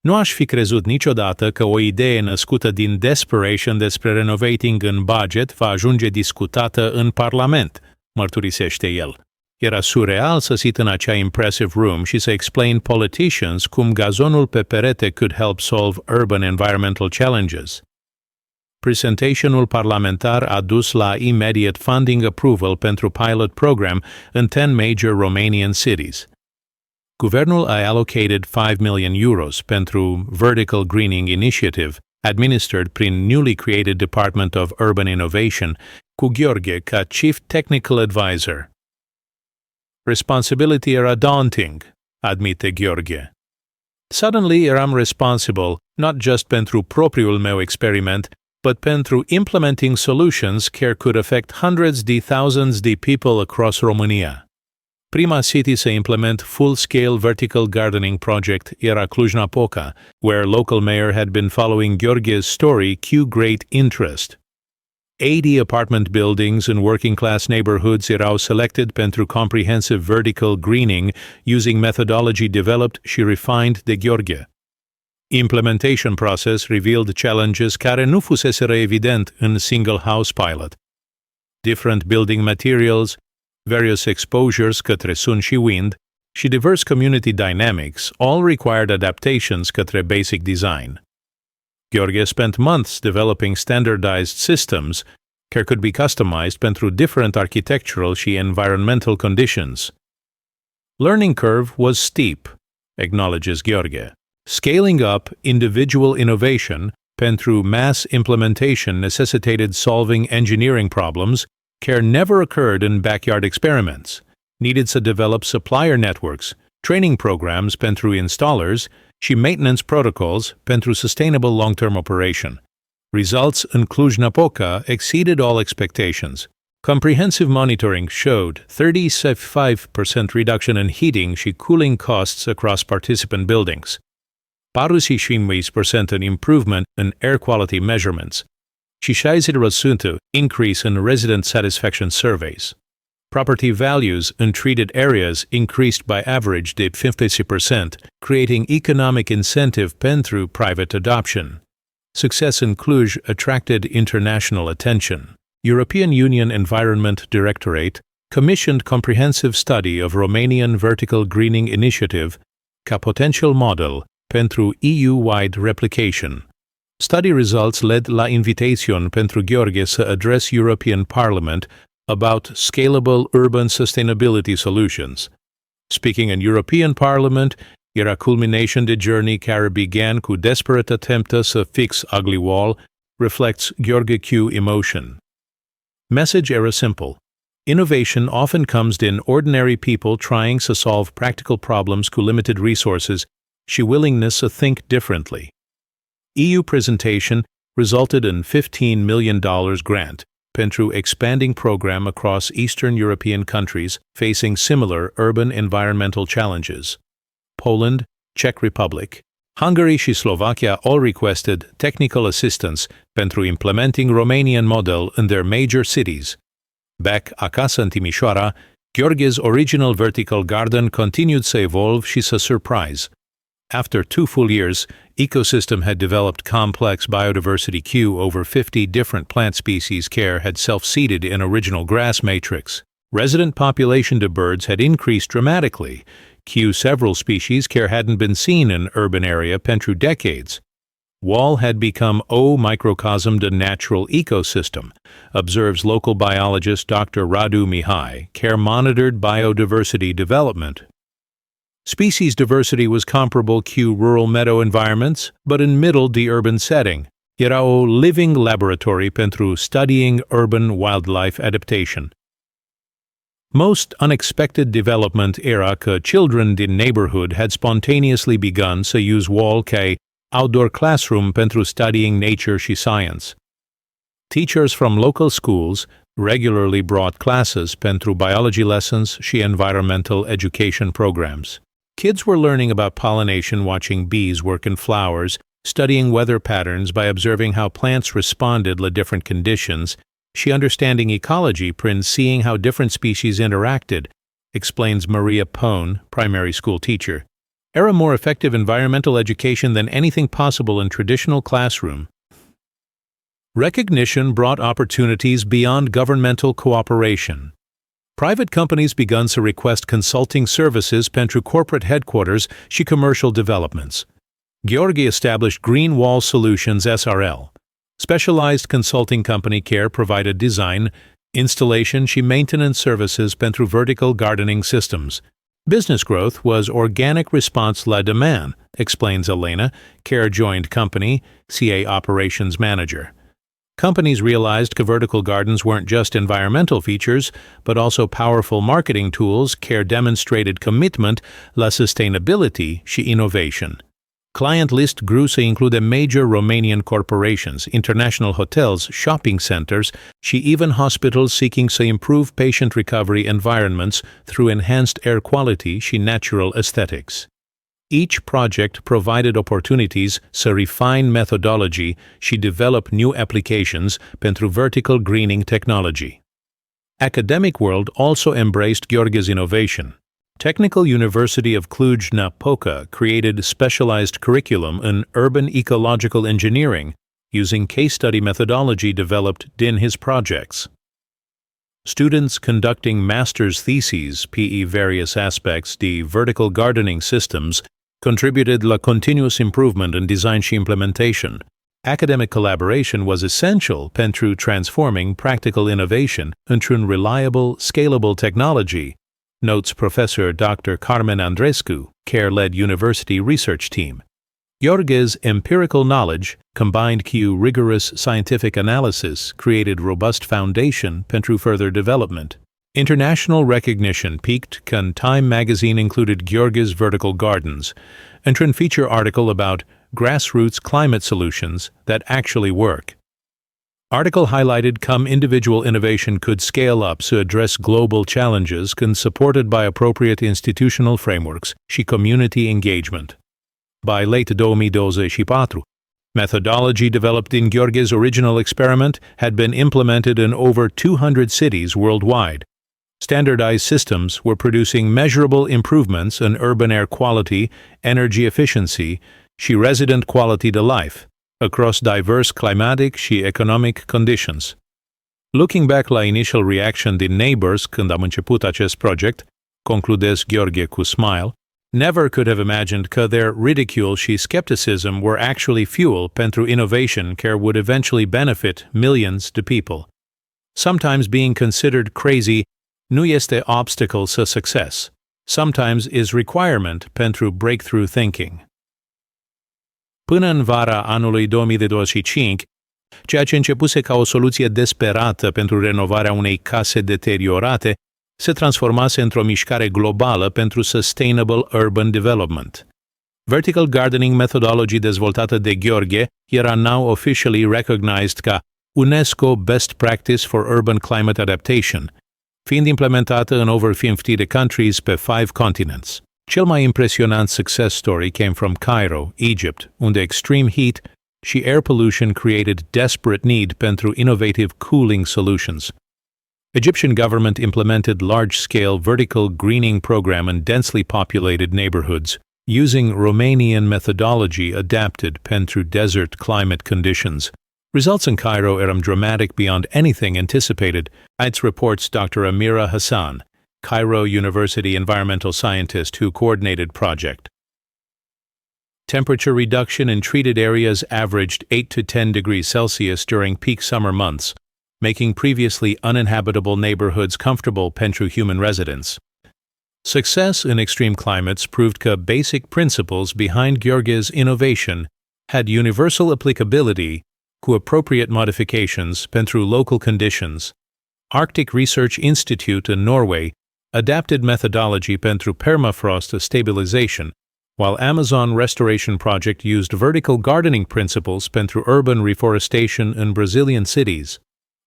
Nu aș fi crezut niciodată că o idee născută din desperation despre renovating în budget va ajunge discutată în Parlament, mărturisește el. Era surreal să sit în acea impressive room și să explain politicians cum gazonul pe perete could help solve urban environmental challenges. Presentationul parlamentar a dus la immediate funding approval pentru pilot program în 10 major Romanian cities. Guvernul a allocated 5 million euros pentru Vertical Greening Initiative, administered prin newly created Department of Urban Innovation, cu Gheorghe ca Chief Technical Advisor. Responsibility era daunting, admite Gheorghe. Suddenly eram responsible not just pentru propriul meu experiment, but pentru implementing solutions care could affect hundreds de thousands de people across Romania. Prima city să implement full-scale vertical gardening project era Cluj-Napoca, where local mayor had been following Gheorghe's story cu great interest. 80 apartment buildings in working-class neighborhoods erau selected pentru comprehensive vertical greening using methodology developed și refined de Gheorghe. Implementation process revealed challenges care nu fuseseră evident în single house pilot. Different building materials, various exposures către sun și wind, și diverse community dynamics all required adaptations către basic design. Gheorghe spent months developing standardized systems care could be customized pentru different architectural și environmental conditions. Learning curve was steep, acknowledges Gheorghe. Scaling up individual innovation pentru mass implementation necessitated solving engineering problems care never occurred in backyard experiments, needed to develop supplier networks, training programs pentru installers și maintenance protocols pentru sustainable long-term operation. Results in Cluj-Napoca exceeded all expectations. Comprehensive monitoring showed 35% reduction in heating și cooling costs across participant buildings, 45% in improvement in air quality measurements, și 60% increase in resident satisfaction surveys. Property values in treated areas increased by average de 50%, creating economic incentive pentru private adoption. Success in Cluj attracted international attention. European Union Environment Directorate commissioned comprehensive study of Romanian Vertical Greening Initiative ca potential model pentru EU-wide replication. Study results led la invitation pentru Gheorghe să address European Parliament about scalable urban sustainability solutions. Speaking in European Parliament era culmination de journey care began cu desperate attempt să fix ugly wall, reflects Gheorghe Q emotion. Message era simple. Innovation often comes in ordinary people trying to solve practical problems with limited resources și willingness to think differently. EU presentation resulted in $15 million grant pentru expanding program across Eastern European countries facing similar urban environmental challenges. Poland, Czech Republic, Hungary și Slovakia all requested technical assistance pentru implementing Romanian model in their major cities. Back acasă în Timișoara, Gheorghe's original vertical garden continued to evolve și să surprise. After 2 full years, ecosystem had developed complex biodiversity queue over 50 different plant species care had self-seeded in original grass matrix. Resident population to birds had increased dramatically. Several species care hadn't been seen in urban area pentru decades. Wall had become o microcosm de natural ecosystem, observes local biologist Dr. Radu Mihai, care monitored biodiversity development. Species diversity was comparable to rural meadow environments, but in middle the urban setting. Era o living laboratory pentru studying urban wildlife adaptation. Most unexpected development era că children din neighborhood had spontaneously begun to use wall ca outdoor classroom pentru studying nature și science. Teachers from local schools regularly brought classes pentru biology lessons și environmental education programs. Kids were learning about pollination watching bees work in flowers, studying weather patterns by observing how plants responded to different conditions, și understanding ecology prin seeing how different species interacted, explains Maria Pone, primary school teacher. Era more effective environmental education than anything possible in traditional classroom. Recognition brought opportunities beyond governmental cooperation. Private companies began to request consulting services pentru corporate headquarters și commercial developments. Gheorghe established Green Wall Solutions SRL. Specialized consulting company care provided design, installation și maintenance services pentru vertical gardening systems. Business growth was organic response la demand, explains Elena, Care Joined Company, CA Operations Manager. Companies realized that vertical gardens weren't just environmental features, but also powerful marketing tools. Care demonstrated commitment la sustainability și innovation. Client list grew to include major Romanian corporations, international hotels, shopping centers, și even hospitals seeking to improve patient recovery environments through enhanced air quality și natural aesthetics. Each project provided opportunities to refine methodology și develop new applications pentru vertical greening technology. Academic world also embraced Gheorghe's innovation. Technical University of Cluj-Napoca created specialized curriculum in urban ecological engineering using case study methodology developed in his projects. Students conducting master's theses pe various aspects de vertical gardening systems contributed la continuous improvement in design și implementation. Academic collaboration was essential pentru transforming practical innovation într-un reliable, scalable technology, notes Professor Dr. Carmen Andrescu, Care-led University Research Team. Gheorghe's empirical knowledge, combined with rigorous scientific analysis, created robust foundation pentru further development. International recognition peaked când Time magazine included Gheorghe's vertical gardens, într-un feature article about grassroots climate solutions that actually work. Article highlighted cum individual innovation could scale up to address global challenges când supported by appropriate institutional frameworks și community engagement. By late 2024, methodology developed in Gheorghe's original experiment had been implemented in over 200 cities worldwide. Standardized systems were producing measurable improvements in urban air quality, energy efficiency, și resident quality de life across diverse climatic și economic conditions. Looking back la initial reaction din neighbors când am început acest project, concludes Gheorghe cu smile, never could have imagined că their ridicule și skepticism were actually fuel pentru innovation care would eventually benefit millions de people. Sometimes being considered crazy nu este obstacle to success. Sometimes is requirement pentru breakthrough thinking. Până în vara anului 2025, ceea ce începuse ca o soluție desperată pentru renovarea unei case deteriorate, se transformase într-o mișcare globală pentru sustainable urban development. Vertical gardening methodology dezvoltată de Gheorghe era now officially recognized ca UNESCO Best Practice for Urban Climate Adaptation, fiind implementată în over 50 de countries pe 5 continents. Cel mai impresionant success story came from Cairo, Egypt, unde extreme heat și air pollution created desperate need pentru innovative cooling solutions. Egyptian government implemented large-scale vertical greening program in densely populated neighborhoods, using Romanian methodology adapted pentru desert climate conditions. Results in Cairo eram dramatic beyond anything anticipated, as reports Dr. Amira Hassan, Cairo University environmental scientist who coordinated project. Temperature reduction in treated areas averaged 8 to 10 degrees Celsius during peak summer months, making previously uninhabitable neighborhoods comfortable pentru human residents. Success in extreme climates proved că basic principles behind Gheorghe's innovation had universal applicability cu appropriate modifications pentru local conditions. Arctic Research Institute in Norway adapted methodology pentru permafrost stabilization, while Amazon Restoration Project used vertical gardening principles pentru urban reforestation in Brazilian cities.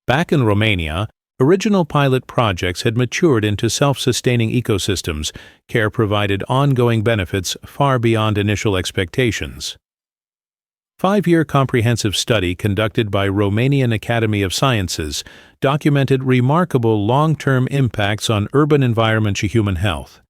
Back in Romania, original pilot projects had matured into self-sustaining ecosystems. Care provided ongoing benefits far beyond initial expectations. 5-year comprehensive study conducted by Romanian Academy of Sciences documented remarkable long-term impacts on urban environment and human health.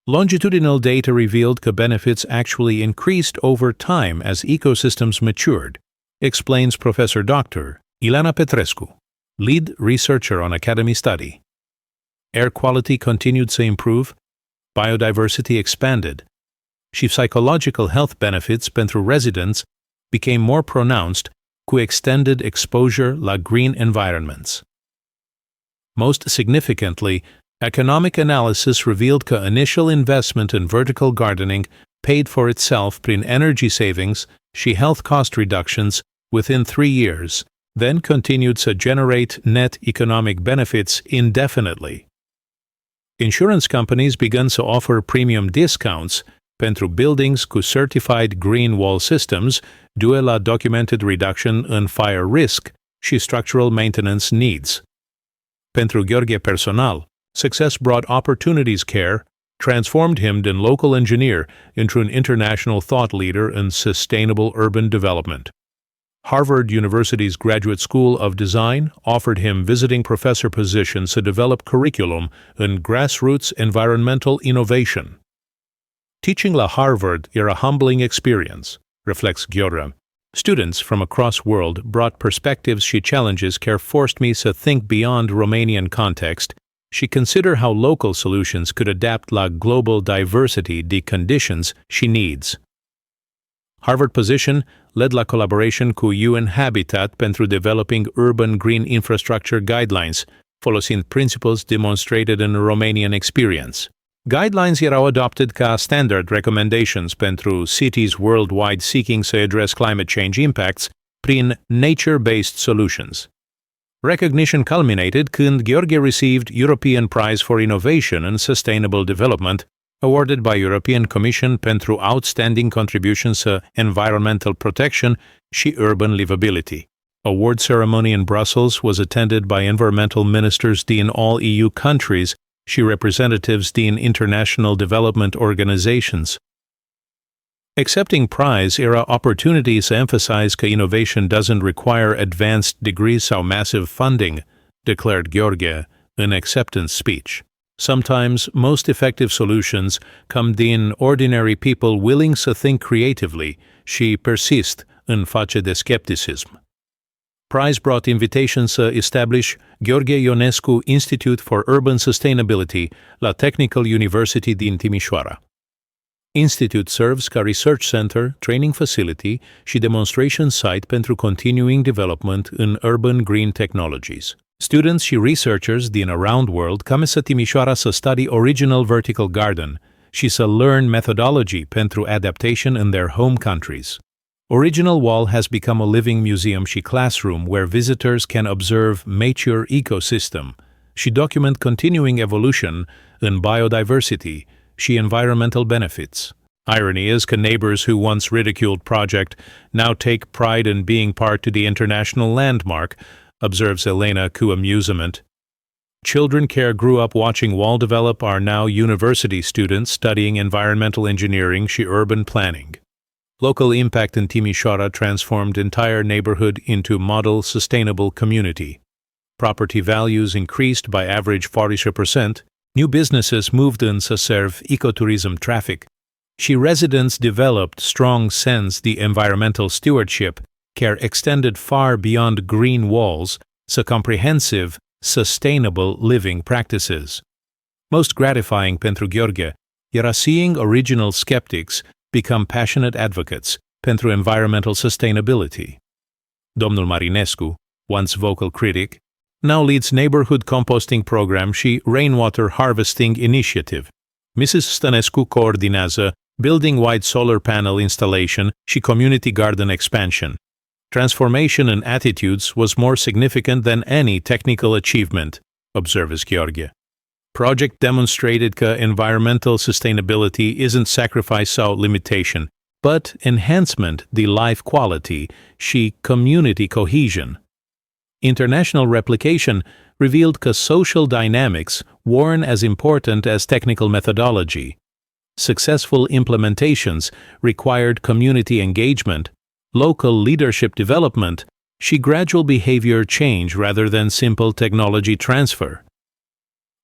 Longitudinal data revealed that benefits actually increased over time as ecosystems matured, explains Professor Dr. Ileana Petrescu, lead researcher on Academy study. Air quality continued to improve, biodiversity expanded, și psychological health benefits pentru residents became more pronounced cu extended exposure la green environments. Most significantly, economic analysis revealed that initial investment in vertical gardening paid for itself prin energy savings și health cost reductions within 3 years, then continued to generate net economic benefits indefinitely. Insurance companies began to offer premium discounts pentru buildings cu certified green wall systems due la documented reduction in fire risk și structural maintenance needs. Pentru Gheorghe personal, success brought opportunities care, transformed him din local engineer into an international thought leader in sustainable urban development. Harvard University's Graduate School of Design offered him visiting professor positions to develop curriculum in grassroots environmental innovation. Teaching la Harvard era a humbling experience, reflects Gheorghe. Students from across world brought perspectives și challenges care forced me to think beyond Romanian context și consider how local solutions could adapt la global diversity de conditions și needs. Harvard position led la collaboration cu UN Habitat pentru developing urban green infrastructure guidelines, folosind principles demonstrated in Romanian experience. Guidelines erau adopted ca standard recommendations pentru cities worldwide seeking to address climate change impacts prin nature-based solutions. Recognition culminated când Gheorghe received European Prize for Innovation and Sustainable Development, awarded by European Commission pentru outstanding contributions to environmental protection și urban livability. Award ceremony in Brussels was attended by environmental ministers din all EU countries și representatives din international development organizations. Accepting prize era opportunity to emphasize that innovation doesn't require advanced degrees or massive funding, declared Gheorghe in acceptance speech. Sometimes most effective solutions come din ordinary people willing to think creatively și persist în face de skepticism. Prize brought invitations to establish Gheorghe Ionescu Institute for Urban Sustainability la Technical University din Timișoara. Institute serves ca research center, training facility și demonstration site pentru continuing development in urban green technologies. Students și researchers din around world come să Timișoara să study original vertical garden și să learn methodology pentru adaptation in their home countries. Original Wall has become a living museum și classroom where visitors can observe mature ecosystem și document continuing evolution in biodiversity și environmental benefits. Irony is that neighbors who once ridiculed project now take pride in being part of the international landmark, observes Elena cu amusement. Children care grew up watching Wall develop are now university students studying environmental engineering și urban planning. Local impact in Timișoara transformed entire neighborhood into model sustainable community. Property values increased by average 40%, new businesses moved in to serve ecotourism traffic, și residents developed strong sense the environmental stewardship care extended far beyond green walls to comprehensive, sustainable living practices. Most gratifying pentru Gheorghe era seeing original skeptics become passionate advocates pentru environmental sustainability. Domnul Marinescu, once vocal critic, now leads Neighborhood Composting Program și Rainwater Harvesting Initiative. Mrs. Stănescu coordinează building-wide solar panel installation și community garden expansion. Transformation in attitudes was more significant than any technical achievement, observes Gheorghe. Project demonstrated că environmental sustainability isn't sacrifice sau limitation, but enhancement the life quality și community cohesion. International replication revealed că social dynamics weren't as important as technical methodology. Successful implementations required community engagement, local leadership development, și gradual behavior change rather than simple technology transfer.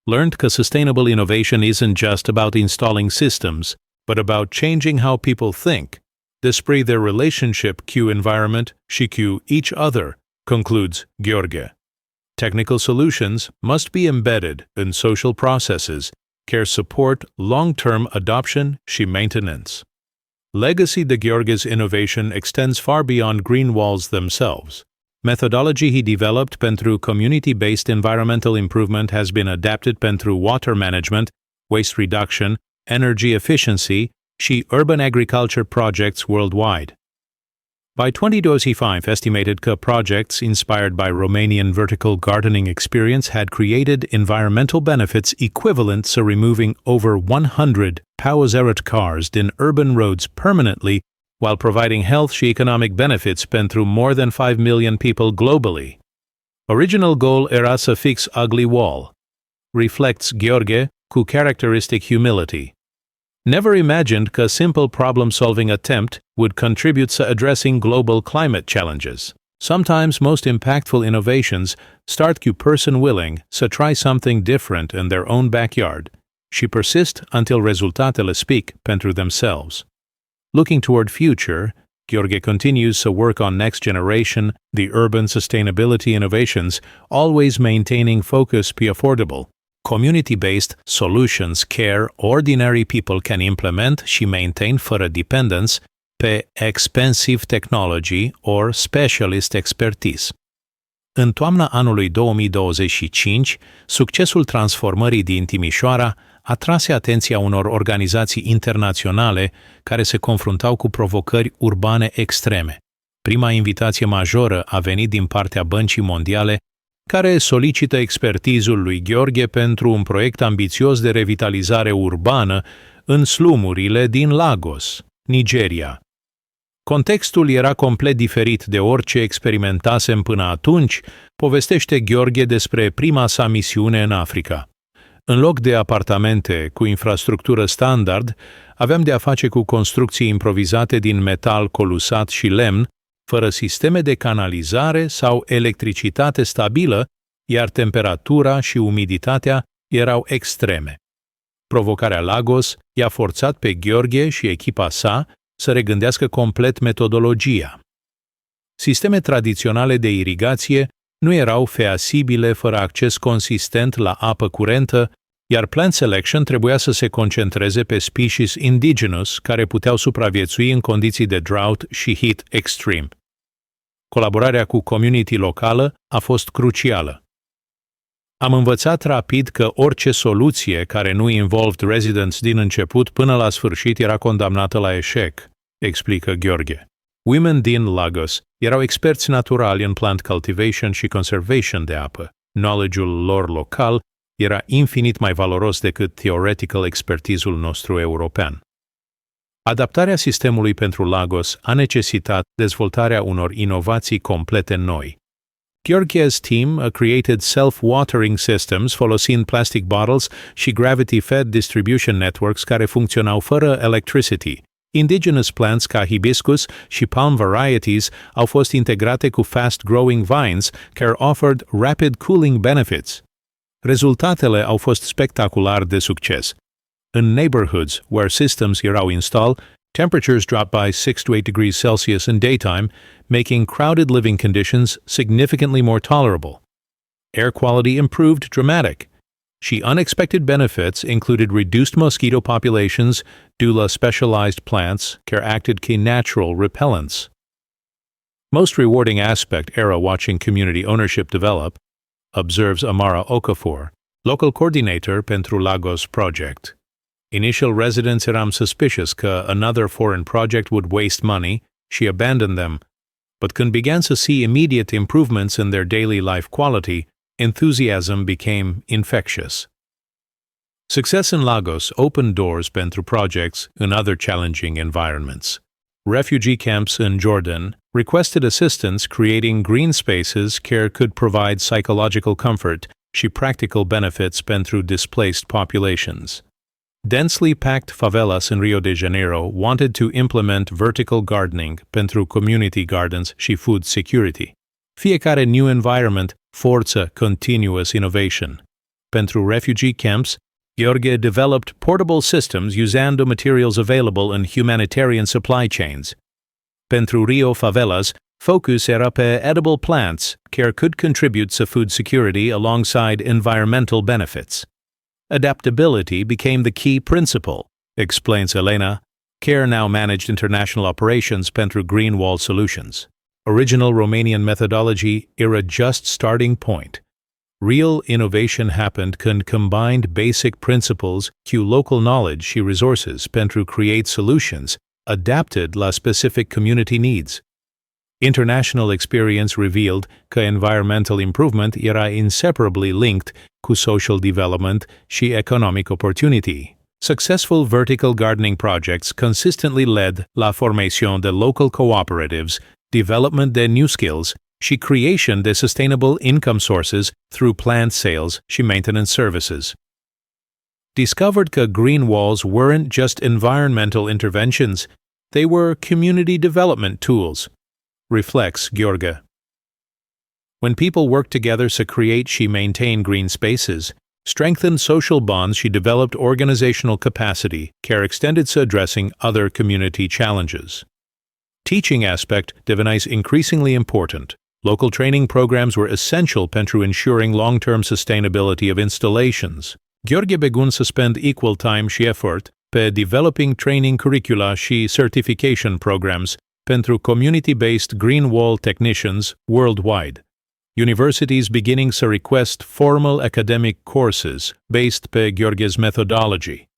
Learned că sustainable innovation isn't just about installing systems, but about changing how people think, despre their relationship cu environment și cu each other, concludes Gheorghe. Technical solutions must be embedded in social processes, care support long-term adoption și maintenance. Legacy de Gheorghe's innovation extends far beyond green walls themselves. Methodology he developed pentru community-based environmental improvement has been adapted pentru water management, waste reduction, energy efficiency și urban agriculture projects worldwide. By 2025, estimated că projects inspired by Romanian vertical gardening experience had created environmental benefits equivalent to removing over 100 așezat cars din urban roads permanently, while providing health și economic benefits pentru more than 5 million people globally. Original goal era să fix ugly wall. Reflects Gheorghe cu characteristic humility. Never imagined că simple problem-solving attempt would contribute to addressing global climate challenges. Sometimes most impactful innovations start with person willing to try something different in their own backyard și persist until rezultatele speak pentru themselves. Looking toward future, Gheorghe continues to work on next generation, the urban sustainability innovations, always maintaining focus pe affordable, community-based solutions care ordinary people can implement și maintain fără dependence pe expensive technology or specialist expertise. În toamna anului 2025, succesul transformării din Timișoara atrase atenția unor organizații internaționale care se confruntau cu provocări urbane extreme. Prima invitație majoră a venit din partea Băncii Mondiale, care solicită expertizul lui Gheorghe pentru un proiect ambițios de revitalizare urbană în slumurile din Lagos, Nigeria. Contextul era complet diferit de orice experimentasem până atunci, povestește Gheorghe despre prima sa misiune în Africa. În loc de apartamente cu infrastructură standard, aveam de a face cu construcții improvizate din metal colusat și lemn, fără sisteme de canalizare sau electricitate stabilă, iar temperatura și umiditatea erau extreme. Provocarea Lagos i-a forțat pe Gheorghe și echipa sa să regândească complet metodologia. Sisteme tradiționale de irigație nu erau feasibile fără acces consistent la apă curentă, iar plant selection trebuia să se concentreze pe species indigenous care puteau supraviețui în condiții de drought și heat extreme. Colaborarea cu community locală a fost crucială. Am învățat rapid că orice soluție care nu involved residents din început până la sfârșit era condamnată la eșec, explică Gheorghe. Women din Lagos erau experți naturali în plant cultivation și conservation de apă. Knowledge-ul lor local era infinit mai valoros decât theoretical expertizul nostru european. Adaptarea sistemului pentru Lagos a necesitat dezvoltarea unor inovații complete noi. Gheorghe's team created self-watering systems folosind plastic bottles și gravity-fed distribution networks care funcționau fără electricity. Indigenous plants ca hibiscus și palm varieties au fost integrate cu fast-growing vines care offered rapid cooling benefits. Rezultatele au fost spectacular de succes. In neighborhoods where systems erau installed, temperatures dropped by 6 to 8 degrees Celsius in daytime, making crowded living conditions significantly more tolerable. Air quality improved dramatic. She unexpected benefits included reduced mosquito populations due to specialized plants care acted as natural repellents. Most rewarding aspect era watching community ownership develop, observes Amara Okafor, local coordinator pentru Lagos project. Initial residents eram suspicious că another foreign project would waste money, she abandoned them, but când began to see immediate improvements in their daily life quality, enthusiasm became infectious. Success in Lagos opened doors pentru projects in other challenging environments. Refugee camps in Jordan requested assistance creating green spaces care could provide psychological comfort și practical benefits pentru displaced populations. Densely packed favelas in Rio de Janeiro wanted to implement vertical gardening pentru community gardens și food security. Fiecare new environment forță continuous innovation. Pentru refugee camps, Gheorghe developed portable systems usando materials available in humanitarian supply chains. Pentru Rio favelas, focus era pe edible plants care could contribute to food security alongside environmental benefits. Adaptability became the key principle, explains Elena. CARE now managed international operations pentru Green Wall Solutions. Original Romanian methodology era just starting point. Real innovation happened când combined basic principles cu local knowledge și resources pentru create solutions adapted la specific community needs. International experience revealed că environmental improvement era inseparably linked cu social development și economic opportunity. Successful vertical gardening projects consistently led la formation de local cooperatives, development de new skills și creation de sustainable income sources through plant sales și maintenance services. Discovered că green walls weren't just environmental interventions, they were community development tools, reflects Gheorghe. When people worked together to create și maintain green spaces, strengthened social bonds și developed organizational capacity, care extended to addressing other community challenges. Teaching aspect devenise increasingly important. Local training programs were essential pentru ensuring long-term sustainability of installations. Gheorghe begun să spend equal time și effort pe developing training curricula și certification programs pentru community-based green wall technicians worldwide. Universities beginning to request formal academic courses based pe Gheorghe's methodology.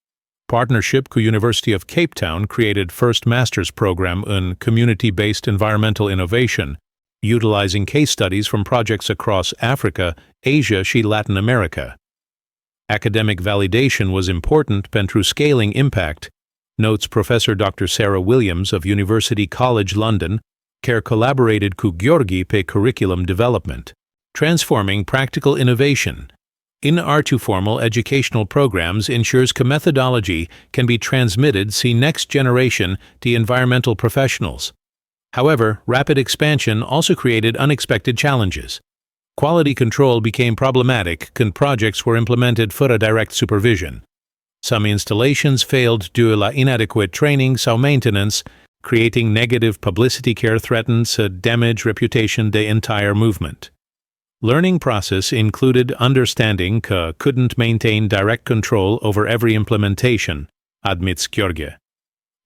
Partnership cu University of Cape Town created first master's program in community-based environmental innovation, utilizing case studies from projects across Africa, Asia și Latin America. Academic validation was important pentru scaling impact, notes Professor Dr. Sarah Williams of University College London, care collaborated cu Gheorghe pe curriculum development, transforming practical innovation. In our to formal educational programs ensures que methodology can be transmitted to next generation to environmental professionals. However, rapid expansion also created unexpected challenges. Quality control became problematic when projects were implemented fără direct supervision. Some installations failed due to inadequate training sau maintenance, creating negative publicity care threatened to damage reputation the entire movement. Learning process included understanding că couldn't maintain direct control over every implementation, admits Gheorghe.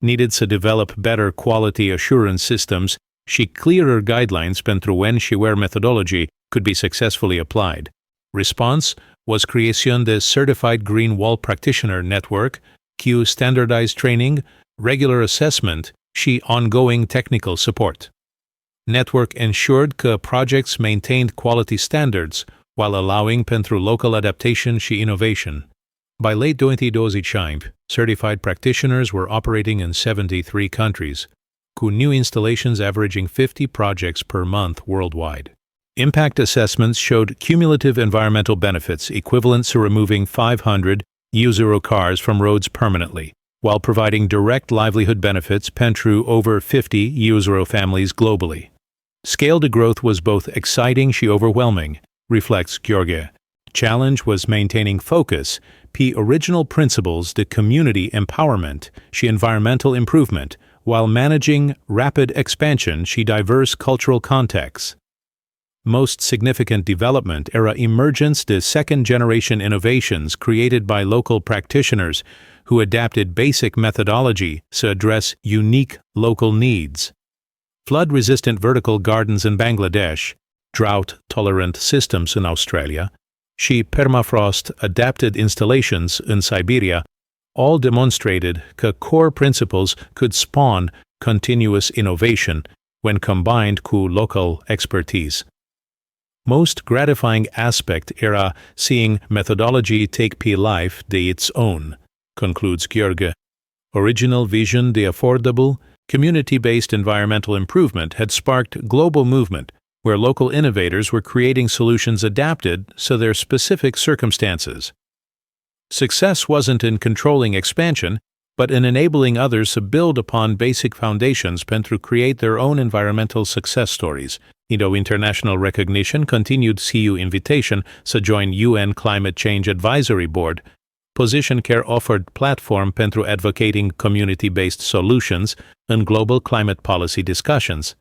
Needed to develop better quality assurance systems și clearer guidelines pentru when și where methodology could be successfully applied. Response was creation de Certified Green Wall Practitioner Network, cu standardized training, regular assessment și ongoing technical support. Network ensured că projects maintained quality standards while allowing pentru local adaptation și innovation. By late 2025, certified practitioners were operating in 73 countries, cu new installations averaging 50 projects per month worldwide. Impact assessments showed cumulative environmental benefits equivalent to removing 500 U0 cars from roads permanently, while providing direct livelihood benefits pentru over 50 U0 families globally. Scale to growth was both exciting și overwhelming, reflects Gheorghe. Challenge was maintaining focus p original principles de community empowerment și environmental improvement while managing rapid expansion și diverse cultural contexts. Most significant development era emergence de second-generation innovations created by local practitioners who adapted basic methodology to address unique local needs. Flood-resistant vertical gardens in Bangladesh, drought-tolerant systems în Australia și permafrost-adapted installations în Siberia all demonstrated că core principles could spawn continuous innovation when combined cu local expertise. Most gratifying aspect era seeing methodology take life de its own, concludes Gheorghe. Original vision de affordable, community-based environmental improvement had sparked global movement, where local innovators were creating solutions adapted to their specific circumstances. Success wasn't in controlling expansion, but in enabling others to build upon basic foundations pentru create their own environmental success stories. International recognition continued CU invitation to join UN Climate Change Advisory Board, position care offered platform pentru advocating community-based solutions în global climate policy discussions.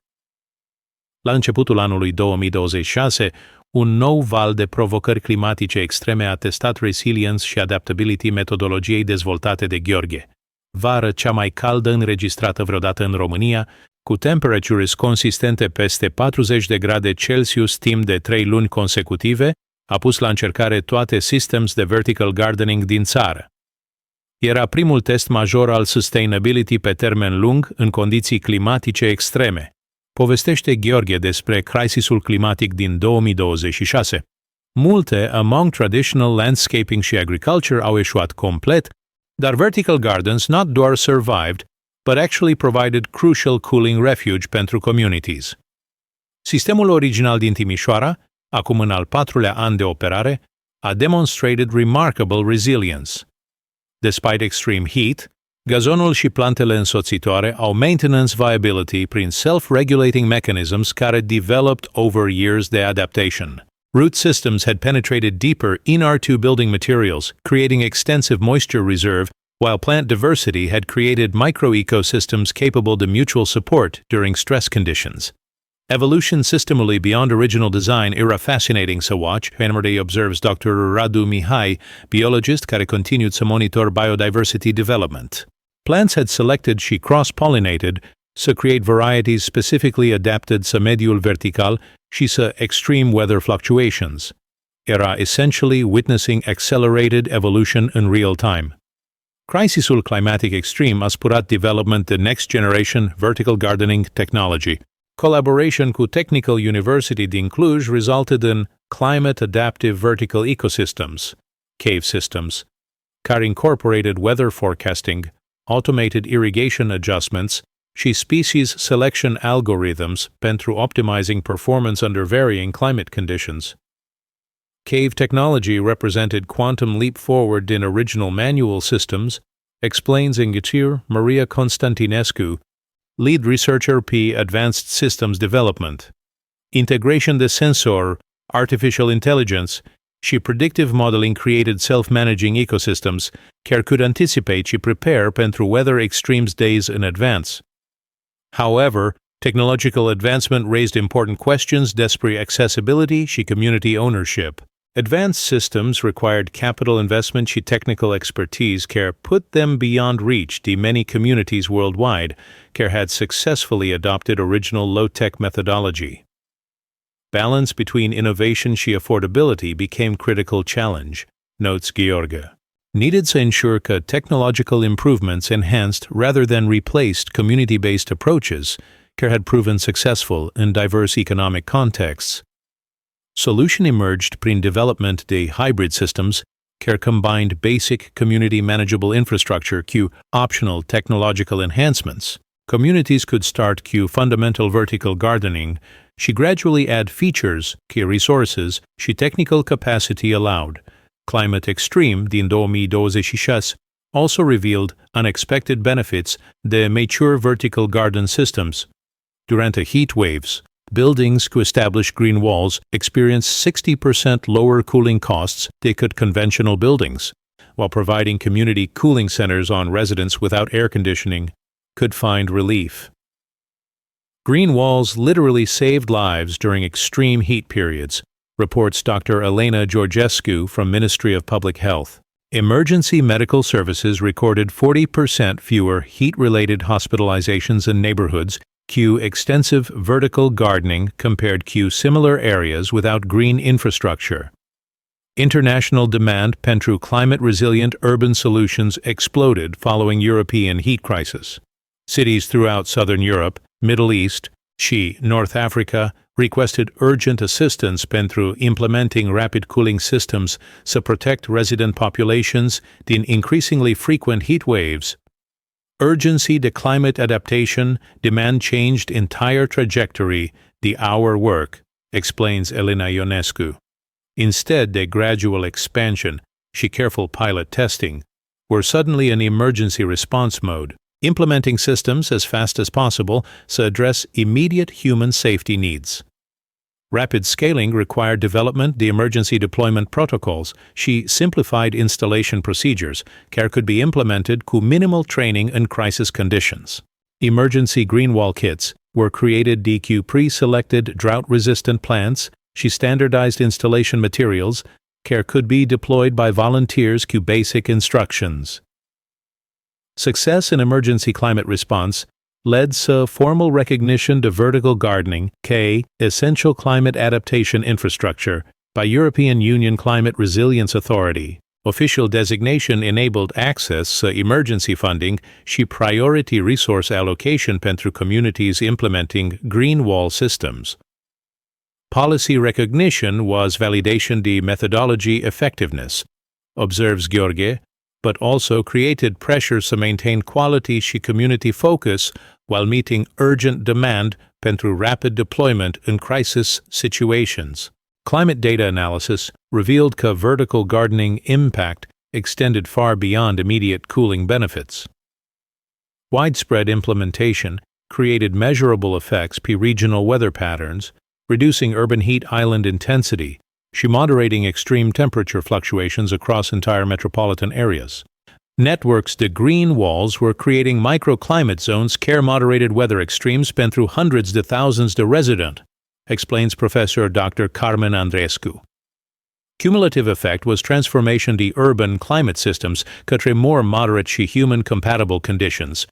La începutul anului 2026, un nou val de provocări climatice extreme a testat resilience și adaptability metodologiei dezvoltate de Gheorghe. Vară cea mai caldă înregistrată vreodată în România, cu temperatures consistente peste 40 de grade Celsius timp de 3 luni consecutive, a pus la încercare toate systems de vertical gardening din țară. Era primul test major al sustainability pe termen lung în condiții climatice extreme. Povestește Gheorghe despre crisisul climatic din 2026. Multe among traditional landscaping și agriculture au eșuat complet, dar vertical gardens not doar survived, but actually provided crucial cooling refuge pentru communities. Sistemul original din Timișoara, acum în al 4-lea an de operare, a demonstrated remarkable resilience. Despite extreme heat, gazonul și plantele însoțitoare au maintenance viability prin self-regulating mechanisms care developed over years de adaptation. Root systems had penetrated deeper in R2 building materials, creating extensive moisture reserve, while plant diversity had created microecosystems capable of mutual support during stress conditions. Evolution systemically beyond original design era fascinating to watch, Henry observes Dr. Radu Mihai, biologist care continued to monitor biodiversity development. Plants had selected și cross-pollinated to create varieties specifically adapted to mediul vertical și to extreme weather fluctuations. Era essentially witnessing accelerated evolution in real time. Crisisul climatic extreme a spurrat development the next generation vertical gardening technology. Collaboration cu Technical University din Cluj resulted in climate adaptive vertical ecosystems, cave systems, care incorporated weather forecasting, automated irrigation adjustments și species selection algorithms pentru optimizing performance under varying climate conditions. Cave technology represented quantum leap forward in original manual systems, explains Ingenier Maria Constantinescu, lead researcher P. Advanced Systems Development. Integration de sensor, artificial intelligence și predictive modeling created self-managing ecosystems care could anticipate și prepare pentru weather extremes days in advance. However, technological advancement raised important questions despre accessibility și community ownership. Advanced systems required capital investment și technical expertise care put them beyond reach de many communities worldwide care had successfully adopted original low-tech methodology. Balance between innovation și affordability became critical challenge, notes Gheorghe. Needed to ensure că technological improvements enhanced rather than replaced community-based approaches care had proven successful in diverse economic contexts. Solution emerged prin development de hybrid systems care combined basic community manageable infrastructure q optional technological enhancements. Communities could start q fundamental vertical gardening și gradually add features, key resources și technical capacity allowed. Climate Extreme din 2026 also revealed unexpected benefits de mature vertical garden systems. Durant heat waves, buildings who established green walls experienced 60% lower cooling costs decât conventional buildings, while providing community cooling centers on residents without air conditioning could find relief. Green walls literally saved lives during extreme heat periods, reports Dr. Elena Georgescu from Ministry of Public Health. Emergency medical services recorded 40% fewer heat-related hospitalizations in neighborhoods Q. Extensive vertical gardening compared Q. Similar areas without green infrastructure. International demand pentru climate-resilient urban solutions exploded following European heat crisis. Cities throughout Southern Europe, Middle East, și North Africa requested urgent assistance pentru implementing rapid cooling systems to protect resident populations din increasingly frequent heat waves. Urgency to climate adaptation, demand changed entire trajectory, the hour work, explains Elena Ionescu. Instead, de gradual expansion, și careful pilot testing, were suddenly in emergency response mode, implementing systems as fast as possible to address immediate human safety needs. Rapid scaling required development the emergency deployment protocols și simplified installation procedures, care could be implemented cu minimal training in crisis conditions. Emergency green wall kits were created DQ pre-selected drought-resistant plants și standardized installation materials, care could be deployed by volunteers cu basic instructions. Success in emergency climate response led to formal recognition to vertical gardening, K, essential climate adaptation infrastructure, by European Union Climate Resilience Authority. Official designation enabled access to emergency funding și priority resource allocation pentru communities implementing green wall systems. Policy recognition was validation de methodology effectiveness, observes Gheorghe, but also created pressure to maintain quality și community focus while meeting urgent demand pentru rapid deployment in crisis situations. Climate data analysis revealed că vertical gardening impact extended far beyond immediate cooling benefits. Widespread implementation created measurable effects per regional weather patterns, reducing urban heat island intensity și moderating extreme temperature fluctuations across entire metropolitan areas. Networks de green walls were creating microclimate zones care moderated weather extremes pentru hundreds de thousands de residents, explains Professor Dr. Carmen Andreescu. Cumulative effect was transformation de urban climate systems către more moderate și human-compatible conditions.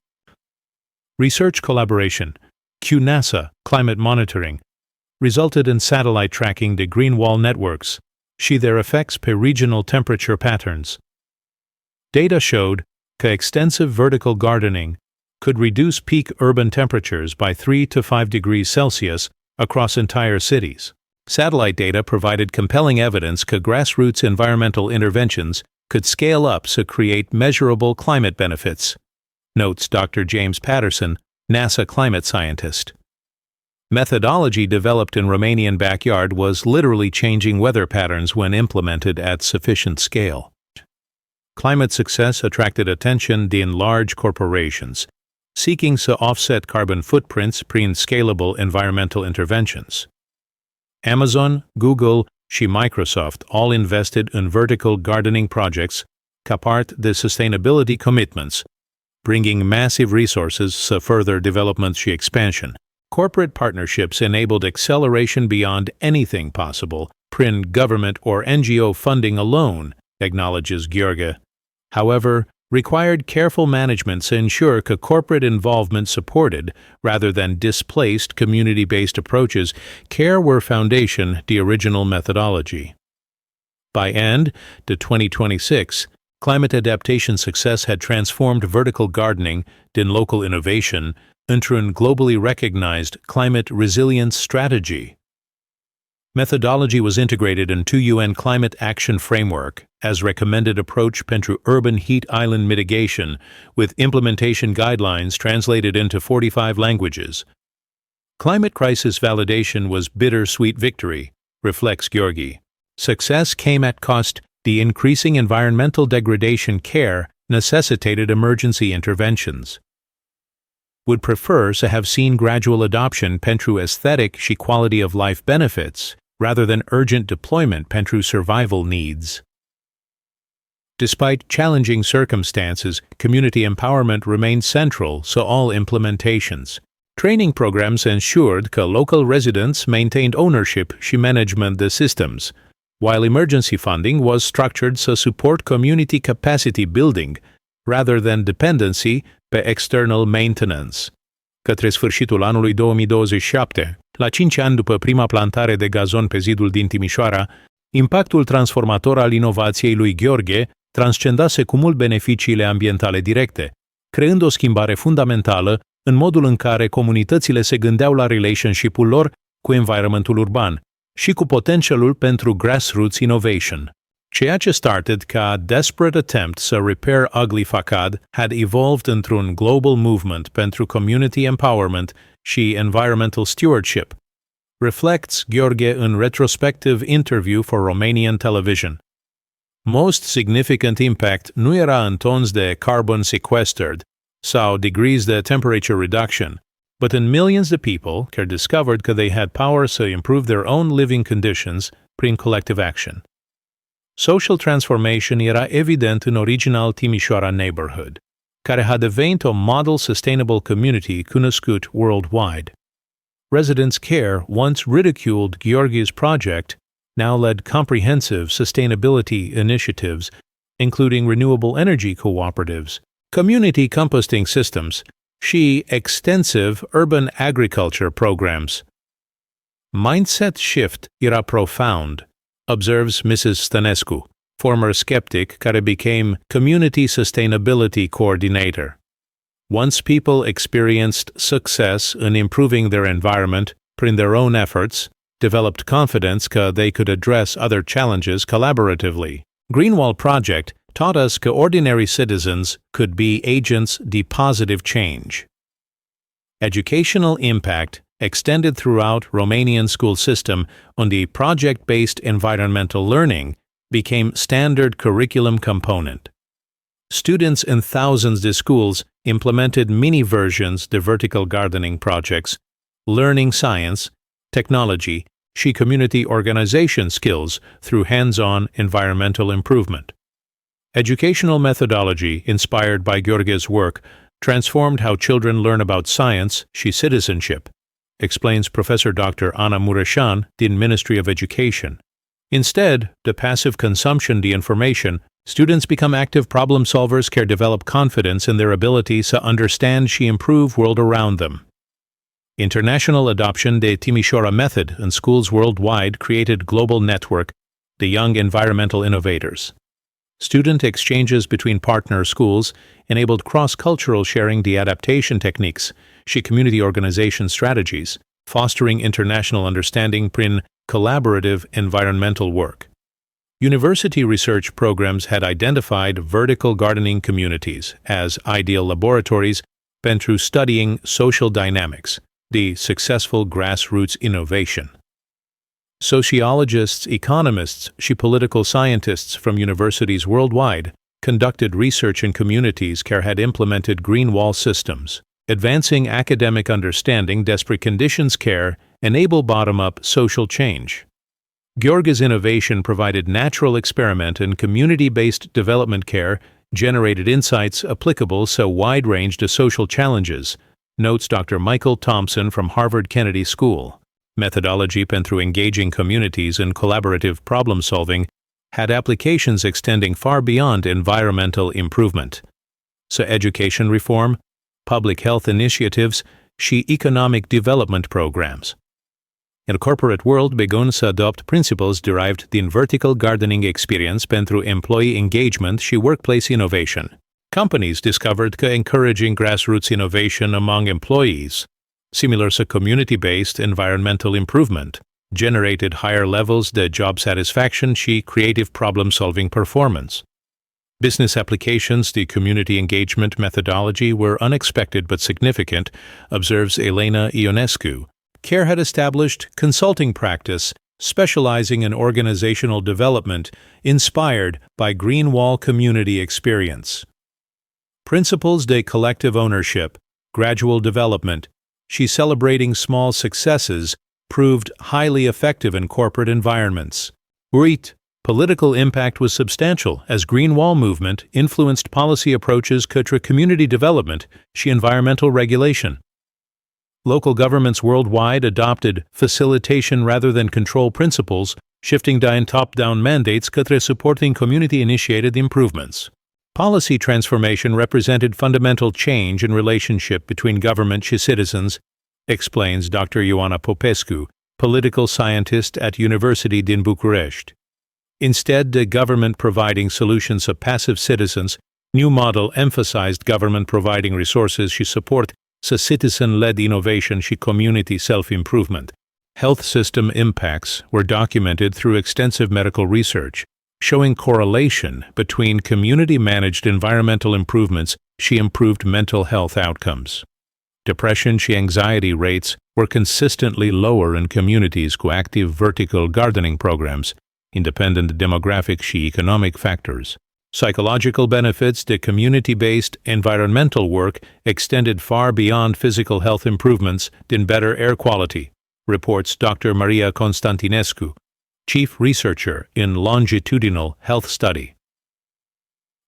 Research collaboration, QNASA, climate monitoring, resulted in satellite tracking the green wall networks, și their effects per regional temperature patterns. Data showed that extensive vertical gardening could reduce peak urban temperatures by 3 to 5 degrees Celsius across entire cities. Satellite data provided compelling evidence that grassroots environmental interventions could scale up to create measurable climate benefits, notes Dr. James Patterson, NASA climate scientist. Methodology developed in Romanian backyard was literally changing weather patterns when implemented at sufficient scale. Climate success attracted attention in large corporations, seeking to offset carbon footprints in scalable environmental interventions. Amazon, Google, și Microsoft all invested in vertical gardening projects ca part the sustainability commitments, bringing massive resources to further development și expansion. Corporate partnerships enabled acceleration beyond anything possible prin government or NGO funding alone, acknowledges Gheorghe. However, required careful management to ensure that corporate involvement supported, rather than displaced community-based approaches, care were foundation the original methodology. By end to 2026, climate adaptation success had transformed vertical gardening in local innovation into a globally recognized climate resilience strategy. Methodology was integrated into UN Climate Action Framework as recommended approach pentru urban heat island mitigation, with implementation guidelines translated into 45 languages. Climate crisis validation was bittersweet victory, reflects Gheorghe. Success came at cost. The increasing environmental degradation care necessitated emergency interventions. Would prefer to have seen gradual adoption pentru aesthetic și quality of life benefits, rather than urgent deployment pentru survival needs. Despite challenging circumstances, community empowerment remained central to all implementations. Training programs ensured that local residents maintained ownership și management the systems, while emergency funding was structured to support community capacity building, rather than dependency by external maintenance. Către sfârșitul anului 2027, la 5 ani după prima plantare de gazon pe zidul din Timișoara, impactul transformator al inovației lui Gheorghe transcendase cu mult beneficiile ambientale directe, creând o schimbare fundamentală în modul în care comunitățile se gândeau la relationship-ul lor cu environmentul urban și cu potențialul pentru grassroots innovation. Ceea ce started ca desperate attempt să repair ugly facade had evolved într-un global movement pentru community empowerment și environmental stewardship, reflects Gheorghe in retrospective interview for Romanian television. Most significant impact nu era în tons de carbon sequestered sau degrees de temperature reduction, but in millions de people care discovered că they had power to improve their own living conditions prin collective action. Social transformation era evident în original Timișoara neighborhood, care a devenit o model sustainable community cunoscut worldwide. Residents care once ridiculed Gheorghe's project now led comprehensive sustainability initiatives, including renewable energy cooperatives, community composting systems, și extensive urban agriculture programs. Mindset shift era profound, observes Mrs. Stănescu, former skeptic care became Community Sustainability Coordinator. Once people experienced success in improving their environment prin their own efforts, developed confidence that they could address other challenges collaboratively. Greenwall Project taught us that ordinary citizens could be agents of positive change. Educational impact extended throughout Romanian school system on the project-based environmental learning became standard curriculum component. Students in thousands of schools implemented mini versions of vertical gardening projects, learning science, technology, și community organization skills through hands-on environmental improvement. Educational methodology inspired by Gheorghe's work transformed how children learn about science și citizenship, explains Professor Dr. Ana Mureșan din Ministry of Education. Instead, the passive consumption of information, students become active problem solvers care develop confidence in their ability to understand și improve world around them. International adoption de Timișoara method in schools worldwide created global network, the young environmental innovators. Student exchanges between partner schools enabled cross-cultural sharing the adaptation techniques și community organization strategies, fostering international understanding prin collaborative environmental work. University research programs had identified vertical gardening communities as ideal laboratories pentru studying social dynamics, the successful grassroots innovation. Sociologists, economists, și political scientists from universities worldwide conducted research in communities that had implemented green wall systems, advancing academic understanding despre conditions care enable bottom-up social change. Gheorghe's innovation provided natural experiment and community-based development care generated insights applicable to a wide range of social challenges, notes Dr. Michael Thompson from Harvard Kennedy School. Methodology pentru engaging communities in collaborative problem-solving had applications extending far beyond environmental improvement. So education reform, public health initiatives, și economic development programs. In corporate world begun să adopt principles derived din vertical gardening experience pentru employee engagement și workplace innovation. Companies discovered that encouraging grassroots innovation among employees, similar to community-based environmental improvement, generated higher levels of job satisfaction și creative problem-solving performance. Business applications the community engagement methodology were unexpected but significant, observes Elena Ionescu. CARE had established consulting practice specializing in organizational development inspired by Green Wall community experience. Principles de collective ownership, gradual development, și celebrating small successes proved highly effective in corporate environments. Political impact was substantial as Green Wall movement influenced policy approaches către community development și environmental regulation. Local governments worldwide adopted facilitation rather than control principles, shifting din top-down mandates către supporting community-initiated improvements. Policy transformation represented fundamental change in relationship between government and citizens, explains Dr. Ioana Popescu, political scientist at University din Bucharest. Instead of government providing solutions to passive citizens, new model emphasized government providing resources și support to citizen-led innovation și community self-improvement. Health system impacts were documented through extensive medical research, showing correlation between community-managed environmental improvements and improved mental health outcomes. Depression and anxiety rates were consistently lower in communities with active vertical gardening programs, independent demographic and economic factors. Psychological benefits to community-based environmental work extended far beyond physical health improvements in better air quality, reports Dr. Maria Constantinescu, chief researcher in longitudinal health study.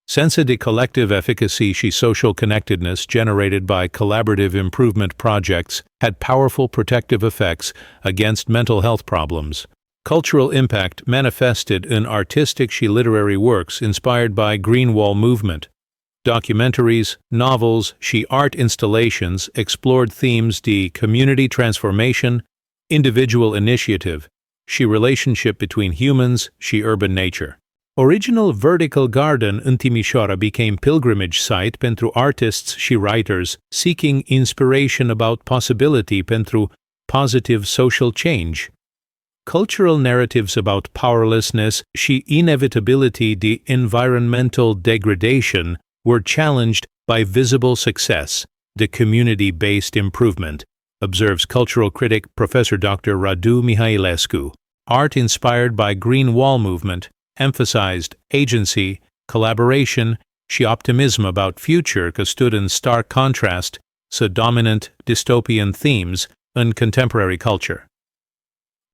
Sense of collective efficacy and social connectedness generated by collaborative improvement projects had powerful protective effects against mental health problems. Cultural impact manifested in artistic and literary works inspired by Green Wall movement. Documentaries, novels, and art installations explored themes de community transformation, individual initiative, and relationship between humans and urban nature. Original Vertical Garden în Timișoara became pilgrimage site pentru artists și writers seeking inspiration about possibility pentru positive social change. Cultural narratives about powerlessness și inevitability de environmental degradation were challenged by visible success, the community-based improvement, observes cultural critic Professor Dr. Radu Mihailescu. Art inspired by Green Wall movement emphasized agency, collaboration, și optimism about future că stood in stark contrast to dominant dystopian themes in contemporary culture.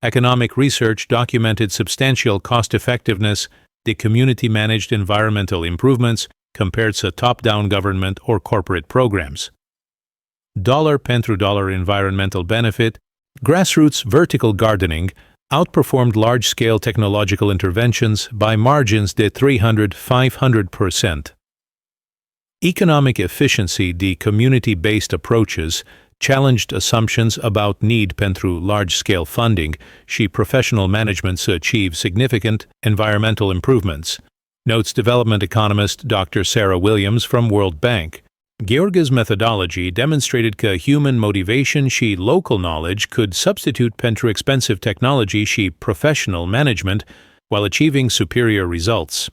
Economic research documented substantial cost-effectiveness de community-managed environmental improvements compared to top-down government or corporate programs. Dollar pentru dollar environmental benefit, grassroots vertical gardening outperformed large-scale technological interventions by margins de 300–500%. Economic efficiency de community-based approaches challenged assumptions about need pentru large-scale funding și professional management to achieve significant environmental improvements, notes development economist Dr. Sarah Williams from World Bank. Gheorghe's methodology demonstrated that human motivation și local knowledge could substitute pentru expensive technology și professional management while achieving superior results.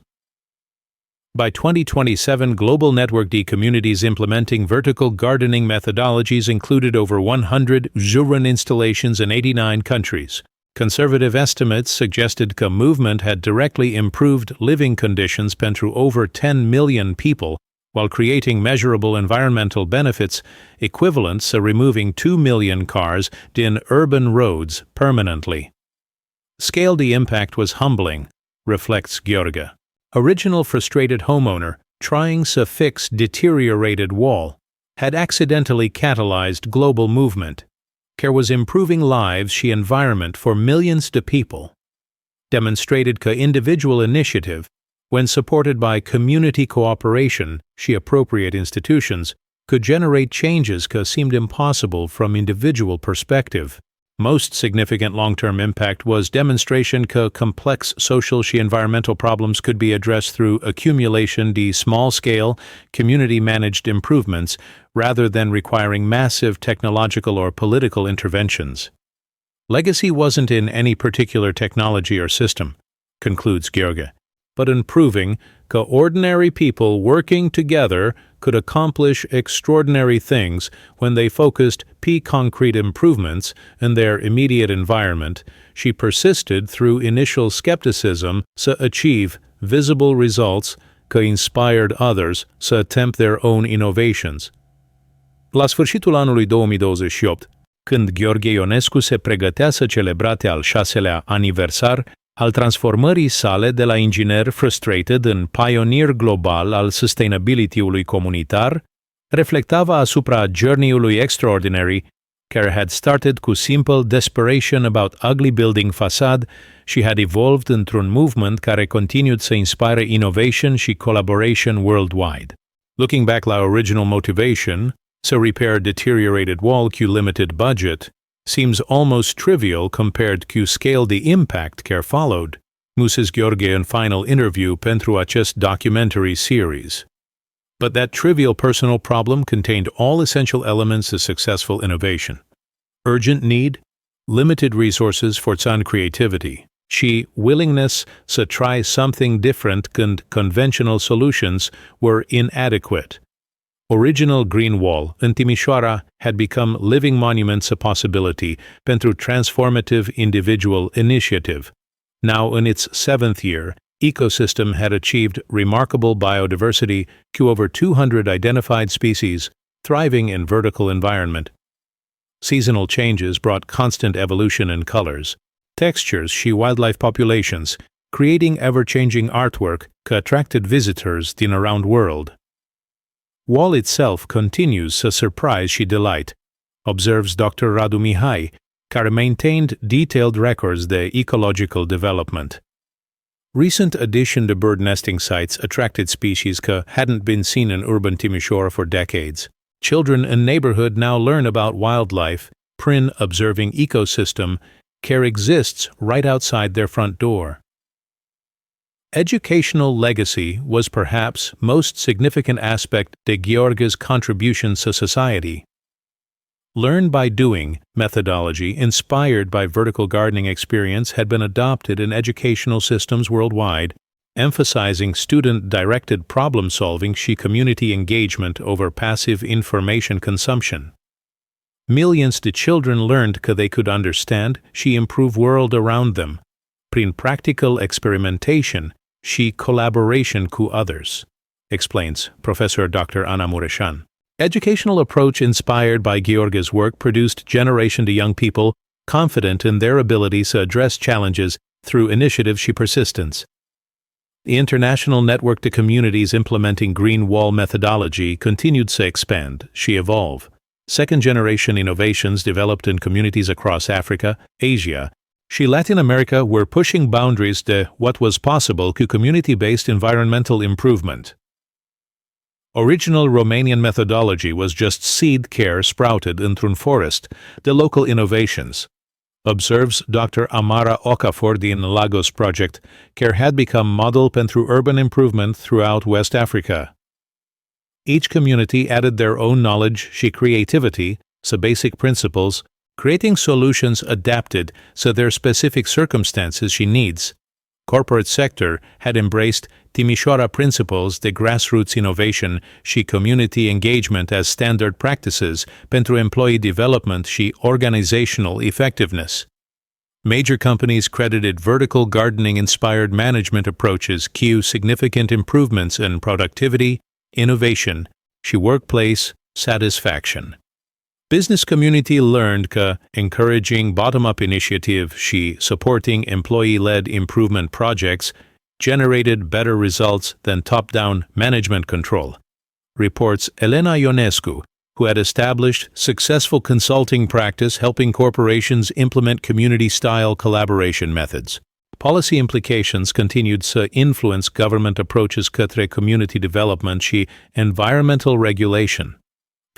By 2027, global network de communities implementing vertical gardening methodologies included over 100 Juran installations in 89 countries. Conservative estimates suggested the movement had directly improved living conditions pentru over 10 million people, while creating measurable environmental benefits equivalent to removing 2 million cars din urban roads permanently. Scale the impact was humbling, reflects Gheorghe. Original frustrated homeowner trying to fix deteriorated wall had accidentally catalyzed global movement. Care was improving lives și environment for millions of people. Demonstrated că individual initiative, when supported by community cooperation și appropriate institutions, could generate changes that seemed impossible from individual perspective. Most significant long-term impact was demonstration that complex social and environmental problems could be addressed through accumulation de small-scale, community-managed improvements rather than requiring massive technological or political interventions. Legacy wasn't in any particular technology or system, concludes Gheorghe, but in proving that ordinary people working together could accomplish extraordinary things when they focused on concrete improvements in their immediate environment. She persisted through initial skepticism to achieve visible results that inspired others to attempt their own innovations. La sfârșitul anului 2028, când Gheorghe Ionescu se pregătea să celebrate al 6-lea aniversar al transformării sale de la inginer frustrated în pionier global al sustainability-ului comunitar, reflectava asupra journey-ului extraordinary care had started cu simple desperation about ugly building façade și had evolved într-un movement care continued să inspire innovation și collaboration worldwide. Looking back la original motivation, to repair deteriorated wall cu limited budget, seems almost trivial compared cu scale the impact care followed, Mrs. Gheorghe în final interview pentru acest documentary series. But that trivial personal problem contained all essential elements of successful innovation. Urgent need, limited resources for its own creativity, și willingness to try something different când conventional solutions were inadequate. Original Green Wall în Timișoara had become living monuments of possibility pentru transformative individual initiative. Now in its 7th year, ecosystem had achieved remarkable biodiversity cu over 200 identified species, thriving in vertical environment. Seasonal changes brought constant evolution in colors, textures și wildlife populations, creating ever-changing artwork that attracted visitors din around world. Wall itself continues to surprise și delight, observes Dr. Radu Mihai, care maintained detailed records de ecological development. Recent addition to bird nesting sites attracted species that hadn't been seen in urban Timișoara for decades. Children in neighborhood now learn about wildlife, prin observing ecosystem, care exists right outside their front door. Educational legacy was perhaps most significant aspect de Gheorghe's contributions to society. Learn by doing methodology inspired by vertical gardening experience had been adopted in educational systems worldwide, emphasizing student-directed problem-solving și community engagement over passive information consumption. Millions of children learned that they could understand și improve world around them, prin practical experimentation și collaboration cu others, explains Professor Dr. Ana Mureșan. Educational approach inspired by Gheorghe's work produced generation of young people confident in their ability to address challenges through initiative și persistence. The international network to communities implementing Green Wall methodology continued to expand și evolve. Second-generation innovations developed in communities across Africa, Asia, și Latin America were pushing boundaries to what was possible cu community-based environmental improvement. Original Romanian methodology was just seed care sprouted într-un forest, the local innovations, observes Dr. Amara Okafor din Lagos Project, care had become model pentru urban improvement throughout West Africa. Each community added their own knowledge și creativity, so basic principles, creating solutions adapted to their specific circumstances și needs. Corporate sector had embraced Timișoara principles de grassroots innovation și community engagement as standard practices pentru employee development și organizational effectiveness. Major companies credited vertical gardening-inspired management approaches cu significant improvements in productivity, innovation, și workplace satisfaction. Business community learned that encouraging bottom-up initiative și supporting employee-led improvement projects generated better results than top-down management control, reports Elena Ionescu, who had established successful consulting practice helping corporations implement community-style collaboration methods. Policy implications continued to influence government approaches către community development și environmental regulation.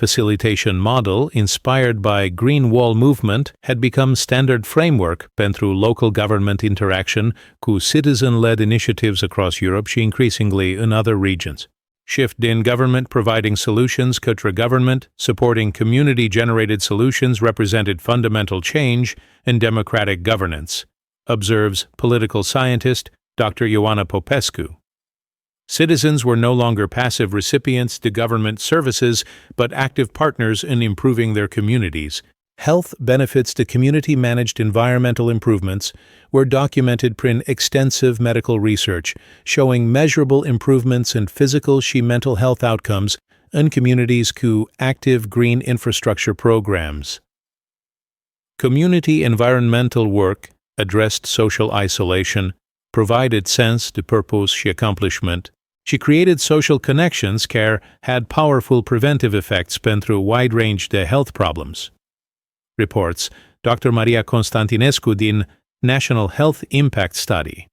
Facilitation model, inspired by Green Wall movement, had become standard framework pentru local government interaction cu citizen-led initiatives across Europe și increasingly in other regions. Shift in government providing solutions către government, supporting community-generated solutions represented fundamental change in democratic governance, observes political scientist Dr. Ioana Popescu. Citizens were no longer passive recipients to government services, but active partners in improving their communities. Health benefits to community-managed environmental improvements were documented prin extensive medical research, showing measurable improvements in physical și mental health outcomes in communities cu active green infrastructure programs. Community environmental work addressed social isolation, provided sense to purpose și accomplishment, she created social connections care had powerful preventive effects pentru wide range de health problems. reports Dr. Maria Constantinescu din National Health Impact Study.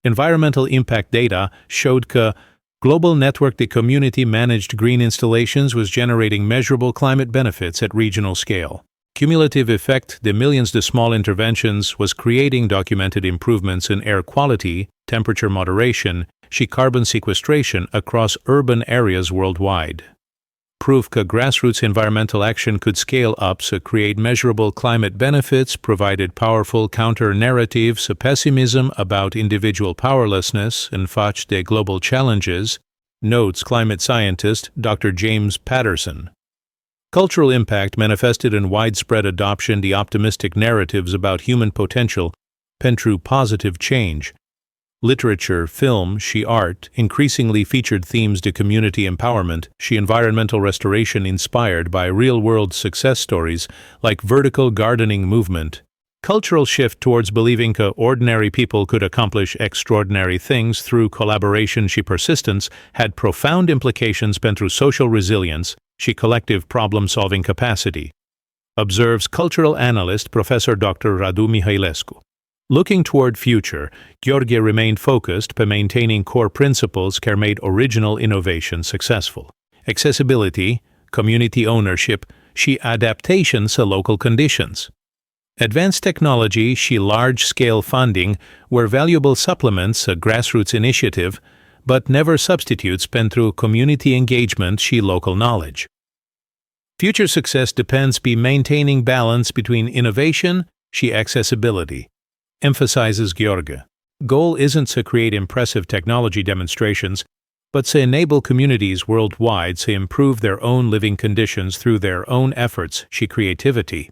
Environmental impact data showed că global network de community-managed green installations was generating measurable climate benefits at regional scale. Cumulative effect de millions de small interventions was creating documented improvements in air quality, temperature moderation, și carbon sequestration across urban areas worldwide. Proof că grassroots environmental action could scale up to create measurable climate benefits provided powerful counter-narratives to pessimism about individual powerlessness in față de global challenges, notes climate scientist Dr. James Patterson. Cultural impact manifested in widespread adoption the optimistic narratives about human potential pentru positive change. Literature, film, și art increasingly featured themes de community empowerment și environmental restoration inspired by real-world success stories like vertical gardening movement. Cultural shift towards believing that ordinary people could accomplish extraordinary things through collaboration și persistence had profound implications pentru social resilience și collective problem-solving capacity, observes cultural analyst Professor Dr. Radu Mihailescu. Looking toward future, Gheorghe remained focused on maintaining core principles that made original innovation successful. Accessibility, community ownership, și adaptation to local conditions. Advanced technology și large-scale funding were valuable supplements to grassroots initiative, but never substitutes pentru community engagement și local knowledge. Future success depends on maintaining balance between innovation și accessibility, emphasizes Gheorghe. Goal isn't to create impressive technology demonstrations, but to enable communities worldwide to improve their own living conditions through their own efforts și creativity.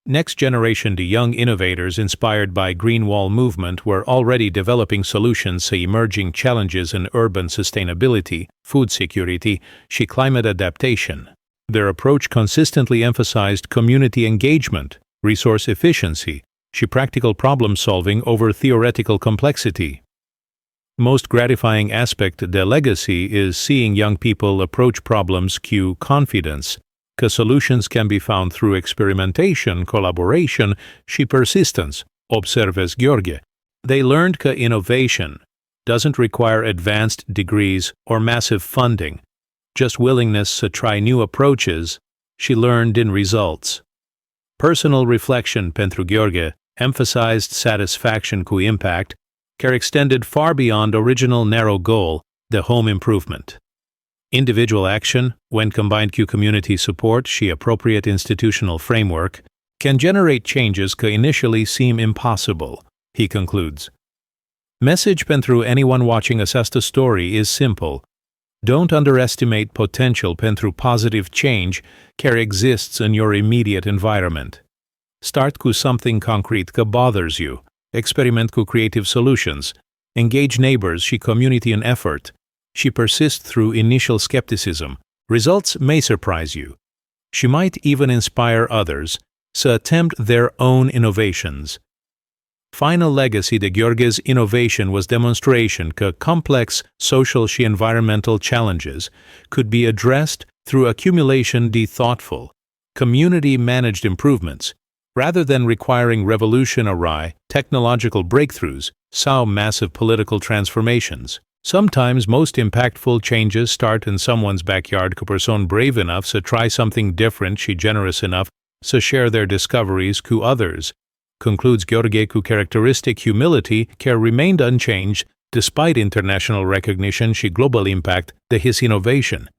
Next generation de young innovators inspired by Green Wall movement were already developing solutions to emerging challenges in urban sustainability, food security, și climate adaptation. Their approach consistently emphasized community engagement, resource efficiency, și practical problem-solving over theoretical complexity. Most gratifying aspect of their legacy is seeing young people approach problems with confidence, că solutions can be found through experimentation, collaboration, și persistence, observes Gheorghe. They learned că innovation doesn't require advanced degrees or massive funding, just willingness to try new approaches, și learned in results. Personal reflection pentru Gheorghe emphasized satisfaction cu impact, care extended far beyond original narrow goal, the home improvement. Individual action, when combined with community support și appropriate institutional framework, can generate changes that initially seem impossible, he concludes. Message pentru anyone watching această story is simple. Don't underestimate potential pentru positive change care exists in your immediate environment. Start with something concrete that bothers you, experiment with creative solutions, engage neighbors și community in effort, și persist through initial skepticism. Results may surprise you. She might even inspire others to attempt their own innovations. Final legacy de Gheorghe's innovation was demonstration that complex social și environmental challenges could be addressed through accumulation de thoughtful, community-managed improvements, rather than requiring revolutionary technological breakthroughs sau massive political transformations. Sometimes most impactful changes start in someone's backyard cu persoane brave enough to try something different și generous enough to share their discoveries cu others, concludes Gheorghe cu characteristic humility care remained unchanged despite international recognition și global impact de his innovation.